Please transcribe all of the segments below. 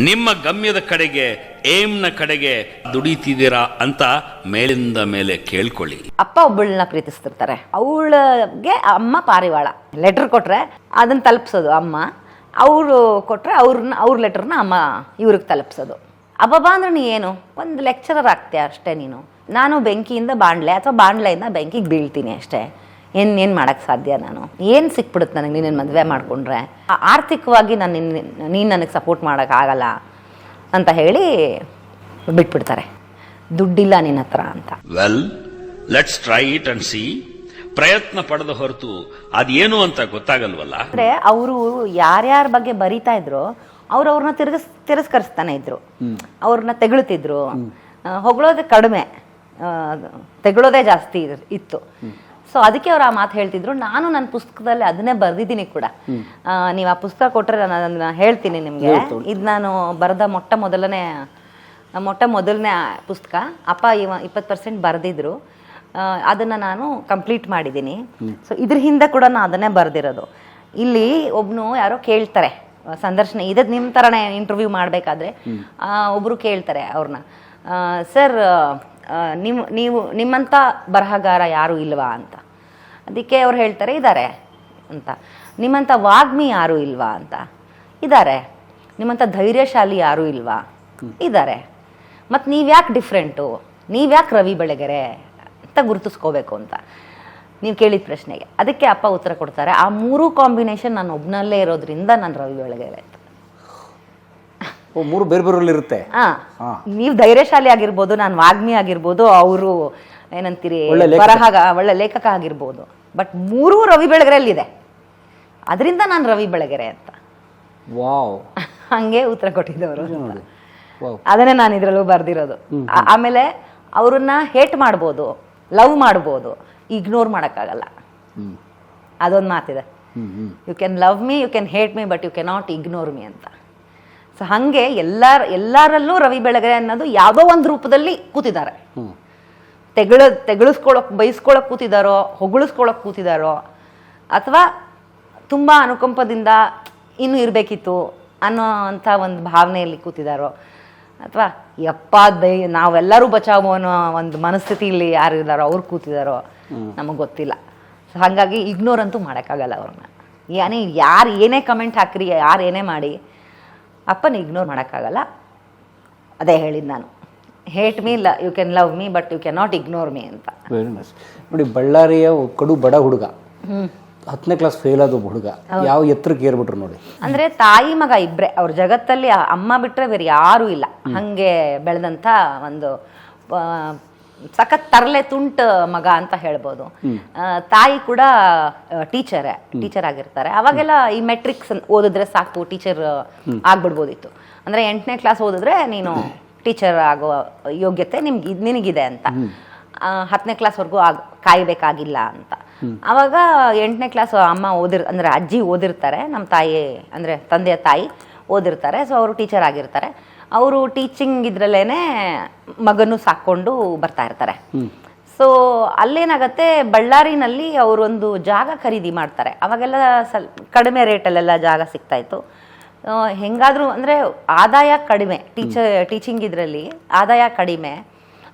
ನಿಮ್ಮ ಗಮ್ಯದ ಕಡೆಗೆ, ಏಮ್ನ ಕಡೆಗೆ ದುಡಿತಿದ್ದೀರಾ ಅಂತ ಮೇಲಿಂದ ಮೇಲೆ ಕೇಳ್ಕೊಳ್ಳಿ. ಅಪ್ಪ ಒಬ್ಬಳನ್ನ ಪ್ರೀತಿಸ್ತಿರ್ತಾರೆ, ಅವಳಿಗೆ ಅಮ್ಮ ಪಾರಿವಾಳ. ಲೆಟರ್ ಕೊಟ್ರೆ ಅದನ್ನ ತಲುಪಿಸೋದು ಅಮ್ಮ, ಅವರು ಕೊಟ್ರೆ ಅವ್ರ ಲೆಟರ್ನ ಅಮ್ಮ ಇವ್ರಿಗೆ ತಲುಪಿಸೋದು. ಅಬ್ಬಬ್ಬಾ ಅಂದ್ರೆ ನೀ ಏನು ಒಂದು ಲೆಕ್ಚರರ್ ಆಗ್ತೀಯ ಅಷ್ಟೇ ನೀನು. ನಾನು ಬೆಂಕಿಯಿಂದ ಬಾಣ್ಲೆ ಅಥವಾ ಬಾಣ್ಲೆಯಿಂದ ಬೆಂಕಿಗೆ ಬೀಳ್ತೀನಿ ಅಷ್ಟೇ. ಏನು ಮಾಡೋಕ್ಕೆ ಸಾಧ್ಯ? ನಾನು ಏನು ಸಿಕ್ಬಿಡುತ್ತೆ ನನಗೆ ನೀನೇನು ಮದುವೆ ಮಾಡಿಕೊಂಡ್ರೆ? ಆರ್ಥಿಕವಾಗಿ ನೀನು ನನಗೆ ಸಪೋರ್ಟ್ ಮಾಡೋಕ್ಕಾಗಲ್ಲ ಅಂತ ಹೇಳಿ ಬಿಟ್ಬಿಡ್ತಾರೆ. ದುಡ್ಡಿಲ್ಲ ನಿನ್ನ ಹತ್ರ ಅಂತ. Well, let's try it and C. ಪ್ರಯತ್ನ ಪಡೆದ ಹೊರತು ಅದೇನು ಅಂತ ಗೊತ್ತಾಗಲ್ವಲ್ಲ. ಅಂದ್ರೆ ಅವರು ಯಾರ್ಯಾರ ಬಗ್ಗೆ ಬರೀತಾ ಇದ್ರು ಅವ್ರನ್ನ ತಿರಸ್ಕರಿಸ್ತಾನೆ ಇದ್ರು, ಅವ್ರನ್ನ ತೆಗಳುತ್ತಿದ್ರು. ಹೊಗಳೋದೇ ಕಡಿಮೆ, ತೆಗಳೋದೇ ಜಾಸ್ತಿ ಇತ್ತು. ಸೊ ಅದಕ್ಕೆ ಅವ್ರು ಆ ಮಾತು ಹೇಳ್ತಿದ್ರು. ನಾನು ನನ್ನ ಪುಸ್ತಕದಲ್ಲಿ ಅದನ್ನೇ ಬರೆದಿದ್ದೀನಿ ಕೂಡ. ನೀವು ಆ ಪುಸ್ತಕ ಕೊಟ್ಟರೆ ನಾನು ಅದನ್ನ ಹೇಳ್ತೀನಿ ನಿಮಗೆ. ಇದು ನಾನು ಬರೆದ ಮೊಟ್ಟ ಮೊದಲನೇ ಪುಸ್ತಕ. ಅಪ್ಪ 20% ಬರೆದಿದ್ರು, ಅದನ್ನು ನಾನು ಕಂಪ್ಲೀಟ್ ಮಾಡಿದ್ದೀನಿ. ಸೊ ಇದ್ರ ಹಿಂದೆ ಕೂಡ ನಾನು ಅದನ್ನೇ ಬರೆದಿರೋದು. ಇಲ್ಲಿ ಒಬ್ಬನು ಯಾರೋ ಕೇಳ್ತಾರೆ ಸಂದರ್ಶನ, ಇದು ನಿಮ್ಮ ಥರನೇ ಇಂಟರ್ವ್ಯೂ ಮಾಡಬೇಕಾದ್ರೆ ಒಬ್ಬರು ಕೇಳ್ತಾರೆ ಅವ್ರನ್ನ, ಸರ್ ನಿಮ್ಮಂಥ ಬರಹಗಾರ ಯಾರೂ ಇಲ್ವಾ ಅಂತ. ಅದಕ್ಕೆ ಅವ್ರು ಹೇಳ್ತಾರೆ ಇದ್ದಾರೆ ಅಂತ. ನಿಮ್ಮಂಥ ವಾಗ್ಮಿ ಯಾರೂ ಇಲ್ವಾ ಅಂತ. ಇದ್ದಾರೆ. ನಿಮ್ಮಂಥ ಧೈರ್ಯಶಾಲಿ ಯಾರೂ ಇಲ್ವಾ? ಇದ್ದಾರೆ. ಮತ್ತು ನೀವ್ಯಾಕೆ ಡಿಫ್ರೆಂಟು, ನೀವ್ಯಾಕೆ ರವಿ ಬೆಳಗೆರೆ ಅಂತ ಗುರುತಿಸ್ಕೋಬೇಕು ಅಂತ ನೀವು ಕೇಳಿದ ಪ್ರಶ್ನೆಗೆ. ಅದಕ್ಕೆ ಅಪ್ಪ ಉತ್ತರ ಕೊಡ್ತಾರೆ, ಆ ಮೂರೂ ಕಾಂಬಿನೇಷನ್ ನಾನು ಒಬ್ಬನಲ್ಲೇ ಇರೋದ್ರಿಂದ ನಾನು ರವಿ ಬೆಳಗೆರೆ ಅಂತ. ಮೂರು ಬೇರೆ ಬೇರೆ ಇರುತ್ತೆ. ನೀವು ಧೈರ್ಯಶಾಲಿ ಆಗಿರ್ಬೋದು, ನಾನು ವಾಗ್ಮಿ ಆಗಿರ್ಬೋದು, ಅವರು ಏನಂತೀರಿ ಒಳ್ಳೆ ಲೇಖಕ ಆಗಿರ್ಬೋದು, ಬಟ್ ಮೂರೂ ರವಿ ಬೆಳಗೆರೆಯಲ್ಲಿದೆ, ಅದರಿಂದ ನಾನು ರವಿ ಬೆಳಗೆರೆ ಅಂತ. ಹಂಗೆ ಉತ್ತರ ಕೊಟ್ಟಿದ್ದವರು. ಅದನ್ನೇ ನಾನು ಇದ್ರಲ್ಲೂ ಬರ್ದಿರೋದು. ಆಮೇಲೆ ಅವ್ರನ್ನ ಹೇಟ್ ಮಾಡ್ಬೋದು, ಲವ್ ಮಾಡ್ಬೋದು, ಇಗ್ನೋರ್ ಮಾಡೋಕ್ಕಾಗಲ್ಲ. ಅದೊಂದು ಮಾತಿದೆ, you can love me, you can hate me, but you can not ignore me ಅಂತ. ಸೊ ಹಾಗೆ ಎಲ್ಲರಲ್ಲೂ ರವಿ ಬೆಳಗೆರೆ ಅನ್ನೋದು ಯಾವುದೋ ಒಂದು ರೂಪದಲ್ಲಿ ಕೂತಿದ್ದಾರೆ. ಬೈಸ್ಕೊಳಕ್ ಕೂತಿದ್ದಾರೋ, ಹೊಗಳಿಸ್ಕೊಳಕ್ ಕೂತಿದ್ದಾರೋ, ಅಥವಾ ತುಂಬ ಅನುಕಂಪದಿಂದ ಇನ್ನೂ ಇರಬೇಕಿತ್ತು ಅನ್ನೋ ಅಂಥ ಒಂದು ಭಾವನೆಯಲ್ಲಿ ಕೂತಿದ್ದಾರೋ, ಅಥವಾ ನಾವೆಲ್ಲರೂ ಬಚಾವೋ ಅನ್ನೋ ಒಂದು ಮನಸ್ಥಿತಿಯಲ್ಲಿ ಯಾರು ಇದ್ದಾರೋ ಅವ್ರು ಕೂತಿದ್ದಾರೋ ನಮಗೆ ಗೊತ್ತಿಲ್ಲ. ಸೊ ಹಾಗಾಗಿ ಇಗ್ನೋರ್ ಅಂತೂ ಮಾಡೋಕ್ಕಾಗಲ್ಲ ಅವ್ರನ್ನ. ಯಾರು ಏನೇ ಕಮೆಂಟ್ ಹಾಕ್ರಿ, ಯಾರು ಏನೇ ಮಾಡಿ, ಅಪ್ಪನ ಇಗ್ನೋರ್ ಮಾಡೋಕ್ಕಾಗಲ್ಲ. ಅದೇ ಹೇಳಿದ್ದು ನಾನು, hate me, you can love me, but you can not ignore me ಅಂತ. Very nice. ನೋಡಿ, ಬಳ್ಳಾರಿಯ ಕಡು ಬಡ ಹುಡುಗ, 10ನೇ ಕ್ಲಾಸ್ ಫೇಲ್ ಆದ ಹುಡುಗ ಯಾವ ಎತ್ತರಕ್ಕೆ ಏರ್ಬಿಟ್ರು ನೋಡಿ. ಅಂದ್ರೆ ತಾಯಿ ಮಗ ಇಬ್ರೆ, ಅವ್ರ ಜಗತ್ತಲ್ಲಿ ಅಮ್ಮ ಬಿಟ್ರೆ ಬೇರೆ ಯಾರೂ ಇಲ್ಲ. ಹಂಗೆ ಬೆಳೆದಂತ ಒಂದು ಸಖತ್ ತರಲೆ ತುಂಟ ಮಗ ಅಂತ ಹೇಳ್ಬೋದು. ತಾಯಿ ಕೂಡ ಟೀಚರ್ ಆಗಿರ್ತಾರೆ. ಅವಾಗೆಲ್ಲ ಈ ಮೆಟ್ರಿಕ್ಸ್ ಓದಿದ್ರೆ ಸಾಕು, ಟೀಚರ್ ಆಗ್ಬಿಡ್ಬೋದಿತ್ತು. ಅಂದ್ರೆ 8ನೇ ಕ್ಲಾಸ್ ಓದಿದ್ರೆ ನೀನು ಟೀಚರ್ ಆಗೋ ಯೋಗ್ಯತೆ ನಿನಗಿದೆ ಅಂತ. 10ನೇ ಕ್ಲಾಸ್ವರೆಗೂ ಕಾಯಬೇಕಾಗಿಲ್ಲ ಅಂತ. ಅವಾಗ 8ನೇ ಕ್ಲಾಸ್ ಅಮ್ಮ ಅಂದ್ರೆ ಅಜ್ಜಿ ಓದಿರ್ತಾರೆ, ನಮ್ಮ ತಾಯಿ ಅಂದರೆ ತಂದೆಯ ತಾಯಿ ಓದಿರ್ತಾರೆ. ಸೊ ಅವರು ಟೀಚರ್ ಆಗಿರ್ತಾರೆ. ಅವರು ಟೀಚಿಂಗ್ ಇದ್ರಲ್ಲೇನೆ ಮಗನೂ ಸಾಕೊಂಡು ಬರ್ತಾ ಇರ್ತಾರೆ. ಸೊ ಅಲ್ಲೇನಾಗತ್ತೆ, ಬಳ್ಳಾರಿನಲ್ಲಿ ಅವರೊಂದು ಜಾಗ ಖರೀದಿ ಮಾಡ್ತಾರೆ. ಅವಾಗೆಲ್ಲ ಕಡಿಮೆ ರೇಟಲ್ಲೆಲ್ಲ ಜಾಗ ಸಿಗ್ತಾ ಇತ್ತು. ಹೆಂಗಾದರೂ ಅಂದರೆ ಆದಾಯ ಕಡಿಮೆ, ಟೀಚಿಂಗ್ ಇದರಲ್ಲಿ ಆದಾಯ ಕಡಿಮೆ,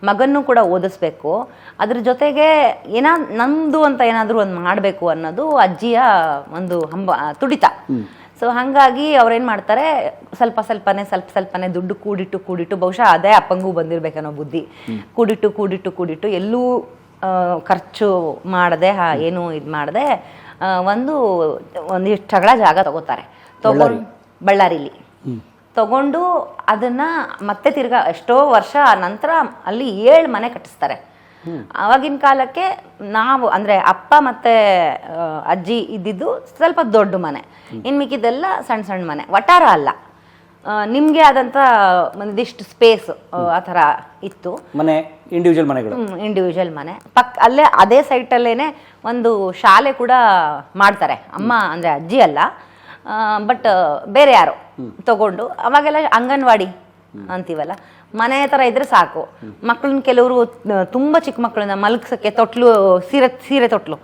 ಮಗನ್ನೂ ಕೂಡ ಓದಿಸ್ಬೇಕು, ಅದ್ರ ಜೊತೆಗೆ ನಮ್ಮದು ಅಂತ ಏನಾದರೂ ಒಂದು ಮಾಡಬೇಕು ಅನ್ನೋದು ಅಜ್ಜಿಯ ಒಂದು ತುಡಿತ. ಸೊ ಹಾಗಾಗಿ ಅವ್ರೇನು ಮಾಡ್ತಾರೆ, ಸ್ವಲ್ಪ ಸ್ವಲ್ಪನೇ ದುಡ್ಡು ಕೂಡಿಟ್ಟು ಬಹುಶಃ ಅದೇ ಅಪ್ಪಂಗೂ ಬಂದಿರಬೇಕನ್ನೋ ಬುದ್ಧಿ, ಕೂಡಿಟ್ಟು ಎಲ್ಲೂ ಖರ್ಚು ಮಾಡದೆ, ಏನು ಇದು ಮಾಡದೆ ಒಂದಿಷ್ಟು ಜಾಗ ತಗೋತಾರೆ. ಬಳ್ಳಾರಿಲಿ ತಗೊಂಡು ಅದನ್ನ ಮತ್ತೆ ತಿರ್ಗಾ ಎಷ್ಟೋ ವರ್ಷ ನಂತರ ಅಲ್ಲಿ 7 ಮನೆ ಕಟ್ಟಿಸ್ತಾರೆ. ಆವಾಗಿನ ಕಾಲಕ್ಕೆ ನಾವು ಅಂದರೆ ಅಪ್ಪ ಮತ್ತೆ ಅಜ್ಜಿ ಇದ್ದಿದ್ದು ಸ್ವಲ್ಪ ದೊಡ್ಡ ಮನೆ, ಇನ್ನು ಮಿಕ್ಕಿದ್ದೆಲ್ಲ ಸಣ್ಣ ಮನೆ, ವಟಾರ ಅಲ್ಲ, ನಿಮಗೆ ಆದಂಥ ಒಂದಿಷ್ಟು ಸ್ಪೇಸ್ ಆ ಥರ ಇತ್ತು. ಮನೆ ಇಂಡಿವಿಜುವಲ್ ಮನೆ. ಅಲ್ಲೇ ಅದೇ ಸೈಟಲ್ಲೇನೆ ಒಂದು ಶಾಲೆ ಕೂಡ ಮಾಡ್ತಾರೆ. ಅಮ್ಮ ಅಂದರೆ ಅಜ್ಜಿ ಅಲ್ಲ, ಬಟ್ ಬೇರೆ ಯಾರೋ ತಗೊಂಡು, ಅವಾಗೆಲ್ಲ ಅಂಗನವಾಡಿ ಅಂತೀವಲ್ಲ, ಮನೆ ಥರ ಇದ್ರೆ ಸಾಕು. ಮಕ್ಕಳನ್ನ ಕೆಲವರು ತುಂಬ ಚಿಕ್ಕ ಮಕ್ಕಳನ್ನ ಮಲಗ್ಸೋಕ್ಕೆ ತೊಟ್ಲು, ಸೀರೆ ತೊಟ್ಲು,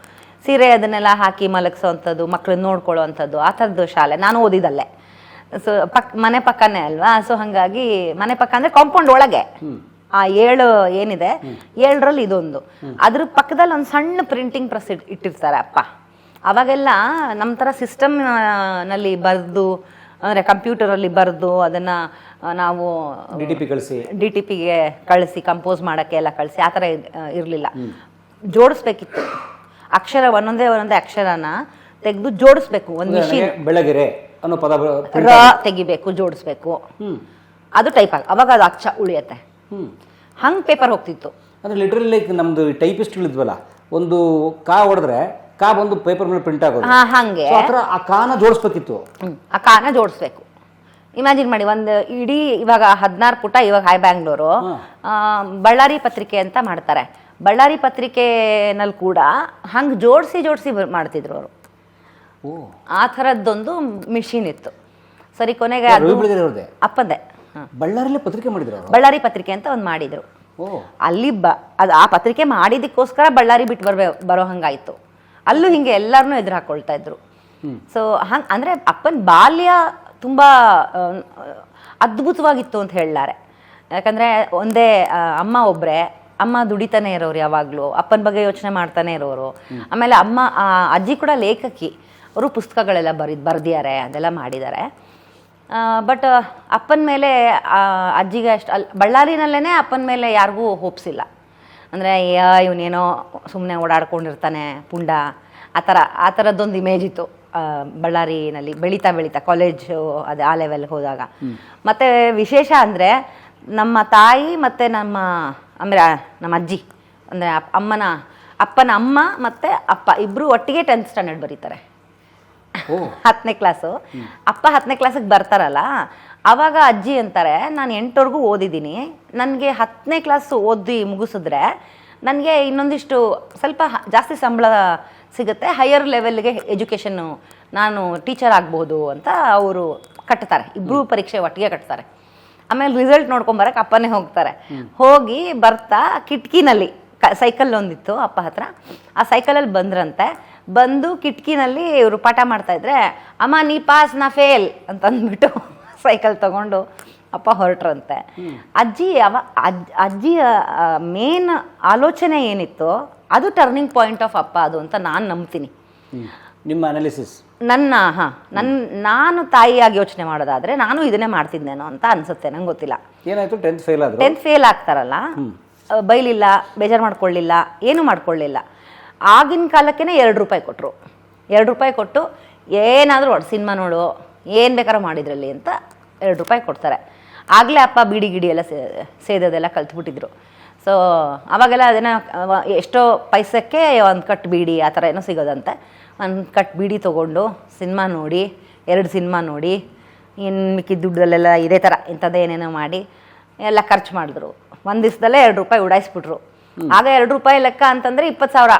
ಸೀರೆ ಅದನ್ನೆಲ್ಲ ಹಾಕಿ ಮಲಗಿಸೋ ಅಂಥದ್ದು, ಮಕ್ಕಳನ್ನ ನೋಡ್ಕೊಳ್ಳೋ ಅಂಥದ್ದು, ಆ ಥರದ್ದು ಶಾಲೆ ನಾನು ಓದಿದ್ದಲ್ಲೇ. ಸೊ ಮನೆ ಪಕ್ಕನೇ ಅಲ್ವಾ, ಸೊ ಹಾಗಾಗಿ ಮನೆ ಪಕ್ಕ ಅಂದರೆ ಕಾಂಪೌಂಡ್ ಒಳಗೆ ಆ 7 ಏನಿದೆ 7ರಲ್ಲಿ ಇದೊಂದು, ಅದ್ರ ಪಕ್ಕದಲ್ಲಿ ಒಂದು ಸಣ್ಣ ಪ್ರಿಂಟಿಂಗ್ ಪ್ರೆಸ್ ಇಟ್ಟಿರ್ತಾರೆ ಅಪ್ಪ. ಅವಾಗೆಲ್ಲ ನಮ್ಮ ಥರ ಸಿಸ್ಟಮ್ ನಲ್ಲಿ ಬರೆದು ಅಂದರೆ ಕಂಪ್ಯೂಟರಲ್ಲಿ ಬರೆದು ಅದನ್ನು ನಾವು ಡಿ ಟಿ ಪಿಗೆ ಕಳಿಸಿ ಕಂಪೋಸ್ ಮಾಡೋಕ್ಕೆ ಎಲ್ಲ ಕಳಿಸಿ ಆ ಥರ ಇರಲಿಲ್ಲ. ಜೋಡಿಸ್ಬೇಕಿತ್ತು ಅಕ್ಷರ, ಒಂದೊಂದೇ ಅಕ್ಷರನ ತೆಗೆದು ಜೋಡಿಸ್ಬೇಕು. ಒಂದು ಮಿಷಿನ್ ಬೆಳಗೆರೆ ಅನ್ನೋ ಪದ ರ ತೆಗಿಬೇಕು, ಜೋಡಿಸ್ಬೇಕು, ಅದು ಟೈಪ್ ಆಗ ಅವಾಗ ಅದು ಅಕ್ಷ ಉಳಿಯತ್ತೆ. ಹಂಗೆ ಪೇಪರ್ ಹೋಗ್ತಿತ್ತು. ಅಂದರೆ ಲಿಟ್ರಲಿ ಲೈಕ್ ನಮ್ದು ಟೈಪಿಸ್ಟ್ಗಳಿದ್ವಲ್ಲ, ಒಂದು ಕಾ ಹೊಡೆದ್ರೆ ಕಾ ಬಂದು ಪೇಪರ್ ಮೇಲೆ ಪ್ರಿಂಟ್ ಆಗೋದು, ಹಂಗೆ ಆ ಕಾನ ಜೋಡಿಸ್ಬೇಕಿತ್ತು. ಆ ಕಾನ ಜೋಡಿಸ್ಬೇಕು. ಇಮ್ಯಾಜಿನ್ ಮಾಡಿ, ಒಂದು ಇಡೀ ಇವಾಗ 16 ಪುಟ, ಇವಾಗ ಹೈ ಬ್ಯಾಂಗ್ಳೂರು ಬಳ್ಳಾರಿ ಪತ್ರಿಕೆ ಅಂತ ಮಾಡ್ತಾರೆ. ಬಳ್ಳಾರಿ ಪತ್ರಿಕೆನಲ್ಲಿ ಕೂಡ ಹಂಗೆ ಜೋಡಿಸಿ ಮಾಡ್ತಿದ್ರು ಅವರು. ಆ ಥರದ್ದೊಂದು ಮಿಷಿನ್ ಇತ್ತು. ಸರಿ, ಕೊನೆಗೆ ಅಪ್ಪಂದೆ ಬಳ್ಳಾರಿಯಲ್ಲಿ ಪತ್ರಿಕೆ ಮಾಡಿದ್ರು. ಬಳ್ಳಾರಿ ಪತ್ರಿಕೆ ಅಂತ ಒಂದು ಮಾಡಿದ್ರು. ಅಲ್ಲಿ ಅದು ಆ ಪತ್ರಿಕೆ ಮಾಡಿದಕ್ಕೋಸ್ಕರ ಬಳ್ಳಾರಿ ಬಿಟ್ಟು ಬರೋ ಹಂಗಾಯ್ತು. ಅಲ್ಲೂ ಹಿಂಗೆ ಎಲ್ಲರನ್ನೂ ಎದುರು ಹಾಕೊಳ್ತಾ ಇದ್ರು. ಸೊ ಹಂಗೆ ಅಂದರೆ ಅಪ್ಪನ ಬಾಲ್ಯ ತುಂಬ ಅದ್ಭುತವಾಗಿತ್ತು ಅಂತ ಹೇಳಲಾರೆ. ಯಾಕಂದರೆ ಒಂದೇ ಅಮ್ಮ ಒಬ್ಬರೇ, ಅಮ್ಮ ದುಡಿತಾನೆ ಇರೋರು, ಯಾವಾಗಲೂ ಅಪ್ಪನ ಬಗ್ಗೆ ಯೋಚನೆ ಮಾಡ್ತಾನೆ ಇರೋರು. ಆಮೇಲೆ ಅಜ್ಜಿ ಕೂಡ ಲೇಖಕಿ, ಅವರು ಪುಸ್ತಕಗಳೆಲ್ಲ ಬರ್ದಿದ್ದಾರೆ, ಅದೆಲ್ಲ ಮಾಡಿದ್ದಾರೆ. ಬಟ್ ಅಪ್ಪನ ಮೇಲೆ ಅಜ್ಜಿಗೆ ಅಷ್ಟು ಬಳ್ಳಾರಿನಲ್ಲೇ ಅಪ್ಪನ ಮೇಲೆ ಯಾರಿಗೂ ಹೋಪ್ಸಿಲ್ಲ. ಅಂದರೆ ಇವನೇನೋ ಸುಮ್ಮನೆ ಓಡಾಡ್ಕೊಂಡಿರ್ತಾನೆ ಪುಂಡ, ಆ ಥರದ್ದೊಂದು ಇಮೇಜ್ ಇತ್ತು ಬಳ್ಳಾರಿನಲ್ಲಿ. ಬೆಳೀತಾ ಕಾಲೇಜು ಅದು ಆ ಲೆವೆಲ್ಗೆ ಹೋದಾಗ. ಮತ್ತು ವಿಶೇಷ ಅಂದರೆ ನಮ್ಮ ತಾಯಿ ಮತ್ತು ಅಂದರೆ ನಮ್ಮ ಅಜ್ಜಿ, ಅಂದರೆ ಅಪ್ಪನ ಅಮ್ಮ ಮತ್ತು ಅಪ್ಪ ಇಬ್ಬರು ಒಟ್ಟಿಗೆ 10th ಸ್ಟ್ಯಾಂಡರ್ಡ್ ಬರೀತಾರೆ. 10ನೇ ಕ್ಲಾಸು. ಅಪ್ಪ 10ನೇ ಕ್ಲಾಸಿಗೆ ಬರ್ತಾರಲ್ಲ, ಆವಾಗ ಅಜ್ಜಿ ಅಂತಾರೆ, ನಾನು 8ವರೆಗೂ ಓದಿದ್ದೀನಿ, ನನಗೆ 10ನೇ ಕ್ಲಾಸ್ ಓದಿ ಮುಗಿಸಿದ್ರೆ ನನಗೆ ಇನ್ನೊಂದಿಷ್ಟು ಸ್ವಲ್ಪ ಜಾಸ್ತಿ ಸಂಬಳ ಸಿಗುತ್ತೆ, ಹೈಯರ್ ಲೆವೆಲ್ಗೆ ಎಜುಕೇಷನ್ನು, ನಾನು ಟೀಚರ್ ಆಗ್ಬೋದು ಅಂತ ಅವರು ಕಟ್ತಾರೆ. ಇಬ್ಬರು ಪರೀಕ್ಷೆ ಒಟ್ಟಿಗೆ ಕಟ್ತಾರೆ. ಆಮೇಲೆ ರಿಸಲ್ಟ್ ನೋಡ್ಕೊಂಬರಕ್ಕೆ ಅಪ್ಪನೇ ಹೋಗ್ತಾರೆ. ಹೋಗಿ ಬರ್ತಾ ಕಿಟಕಿನಲ್ಲಿ ಸೈಕಲ್ ಒಂದಿತ್ತು ಅಪ್ಪ ಹತ್ರ, ಆ ಸೈಕಲಲ್ಲಿ ಬಂದು ಕಿಟಕಿನಲ್ಲಿ ಇವರು ಪಾಠ ಮಾಡ್ತಾಯಿದ್ರೆ, ಅಮ್ಮ ನೀ ಪಾಸ್ ನಾ ಫೇಲ್ ಅಂತ ಅಂದ್ಬಿಟ್ಟು ಸೈಕಲ್ ತಗೊಂಡು ಅಪ್ಪ ಹೊರಟ್ರಂತೆ. ಅಜ್ಜಿಯ ಮೇನ್ ಆಲೋಚನೆ ಏನಿತ್ತು ಅದು ಟರ್ನಿಂಗ್ ಪಾಯಿಂಟ್ ಆಫ್ ಅಪ್ಪ ಅದು ಅಂತ ನಾನು ನಂಬ್ತೀನಿ. ನಿಮ್ಮ ಅನಾಲಿಸಿಸ್ ನಾನು ತಾಯಿಯಾಗಿ ಯೋಚನೆ ಮಾಡೋದಾದ್ರೆ ನಾನು ಇದನ್ನೇ ಮಾಡ್ತಿದ್ದೇನೋ ಅಂತ ಅನ್ಸುತ್ತೆ. ನಂಗೆ ಗೊತ್ತಿಲ್ಲ. ಏನಾಯ್ತು, 10th ಫೇಲ್ ಆಗ್ತಾರಲ್ಲ, ಬೈಲಿಲ್ಲ, ಬೇಜಾರು ಮಾಡ್ಕೊಳ್ಳಿಲ್ಲ, ಏನು ಮಾಡ್ಕೊಳ್ಳಿಲ್ಲ. ಆಗಿನ ಕಾಲಕ್ಕೇನೆ 2 ರೂಪಾಯಿ ಕೊಟ್ಟರು. 2 ರೂಪಾಯಿ ಕೊಟ್ಟು ಏನಾದರೂ ಸಿನಿಮಾ ನೋಡು, ಏನು ಬೇಕಾದ್ರೂ ಮಾಡಿದ್ರಲ್ಲಿ ಅಂತ 2 ರೂಪಾಯಿ ಕೊಡ್ತಾರೆ. ಆಗಲೇ ಅಪ್ಪ ಬೀಡಿ ಗಿಡಿ ಎಲ್ಲ ಸೇದೋದೆಲ್ಲ ಕಲ್ತ್ಬಿಟ್ಟಿದ್ರು. ಸೊ ಅವಾಗೆಲ್ಲ ಅದನ್ನು ಎಷ್ಟೋ ಪೈಸಕ್ಕೆ ಒಂದು ಕಟ್ ಬೀಡಿ ಆ ಥರ ಏನೋ ಸಿಗೋದಂತೆ. ಒಂದು ಕಟ್ ಬೀಡಿ ತೊಗೊಂಡು ಸಿನಿಮಾ ನೋಡಿ, 2 ಸಿನಿಮಾ ನೋಡಿ, ಇನ್ನು ಮಿಕ್ಕಿದ ದುಡ್ಡಲ್ಲೆಲ್ಲ ಇದೇ ಥರ ಇಂಥದ್ದು ಏನೇನೋ ಮಾಡಿ ಎಲ್ಲ ಖರ್ಚು ಮಾಡಿದ್ರು. ಒಂದು ದಿವಸದಲ್ಲೇ 2 ರೂಪಾಯಿ ಉಡಾಯಿಸ್ಬಿಟ್ರು. ಆಗ 2 ರೂಪಾಯಿ ಲೆಕ್ಕ ಅಂತಂದರೆ 20,000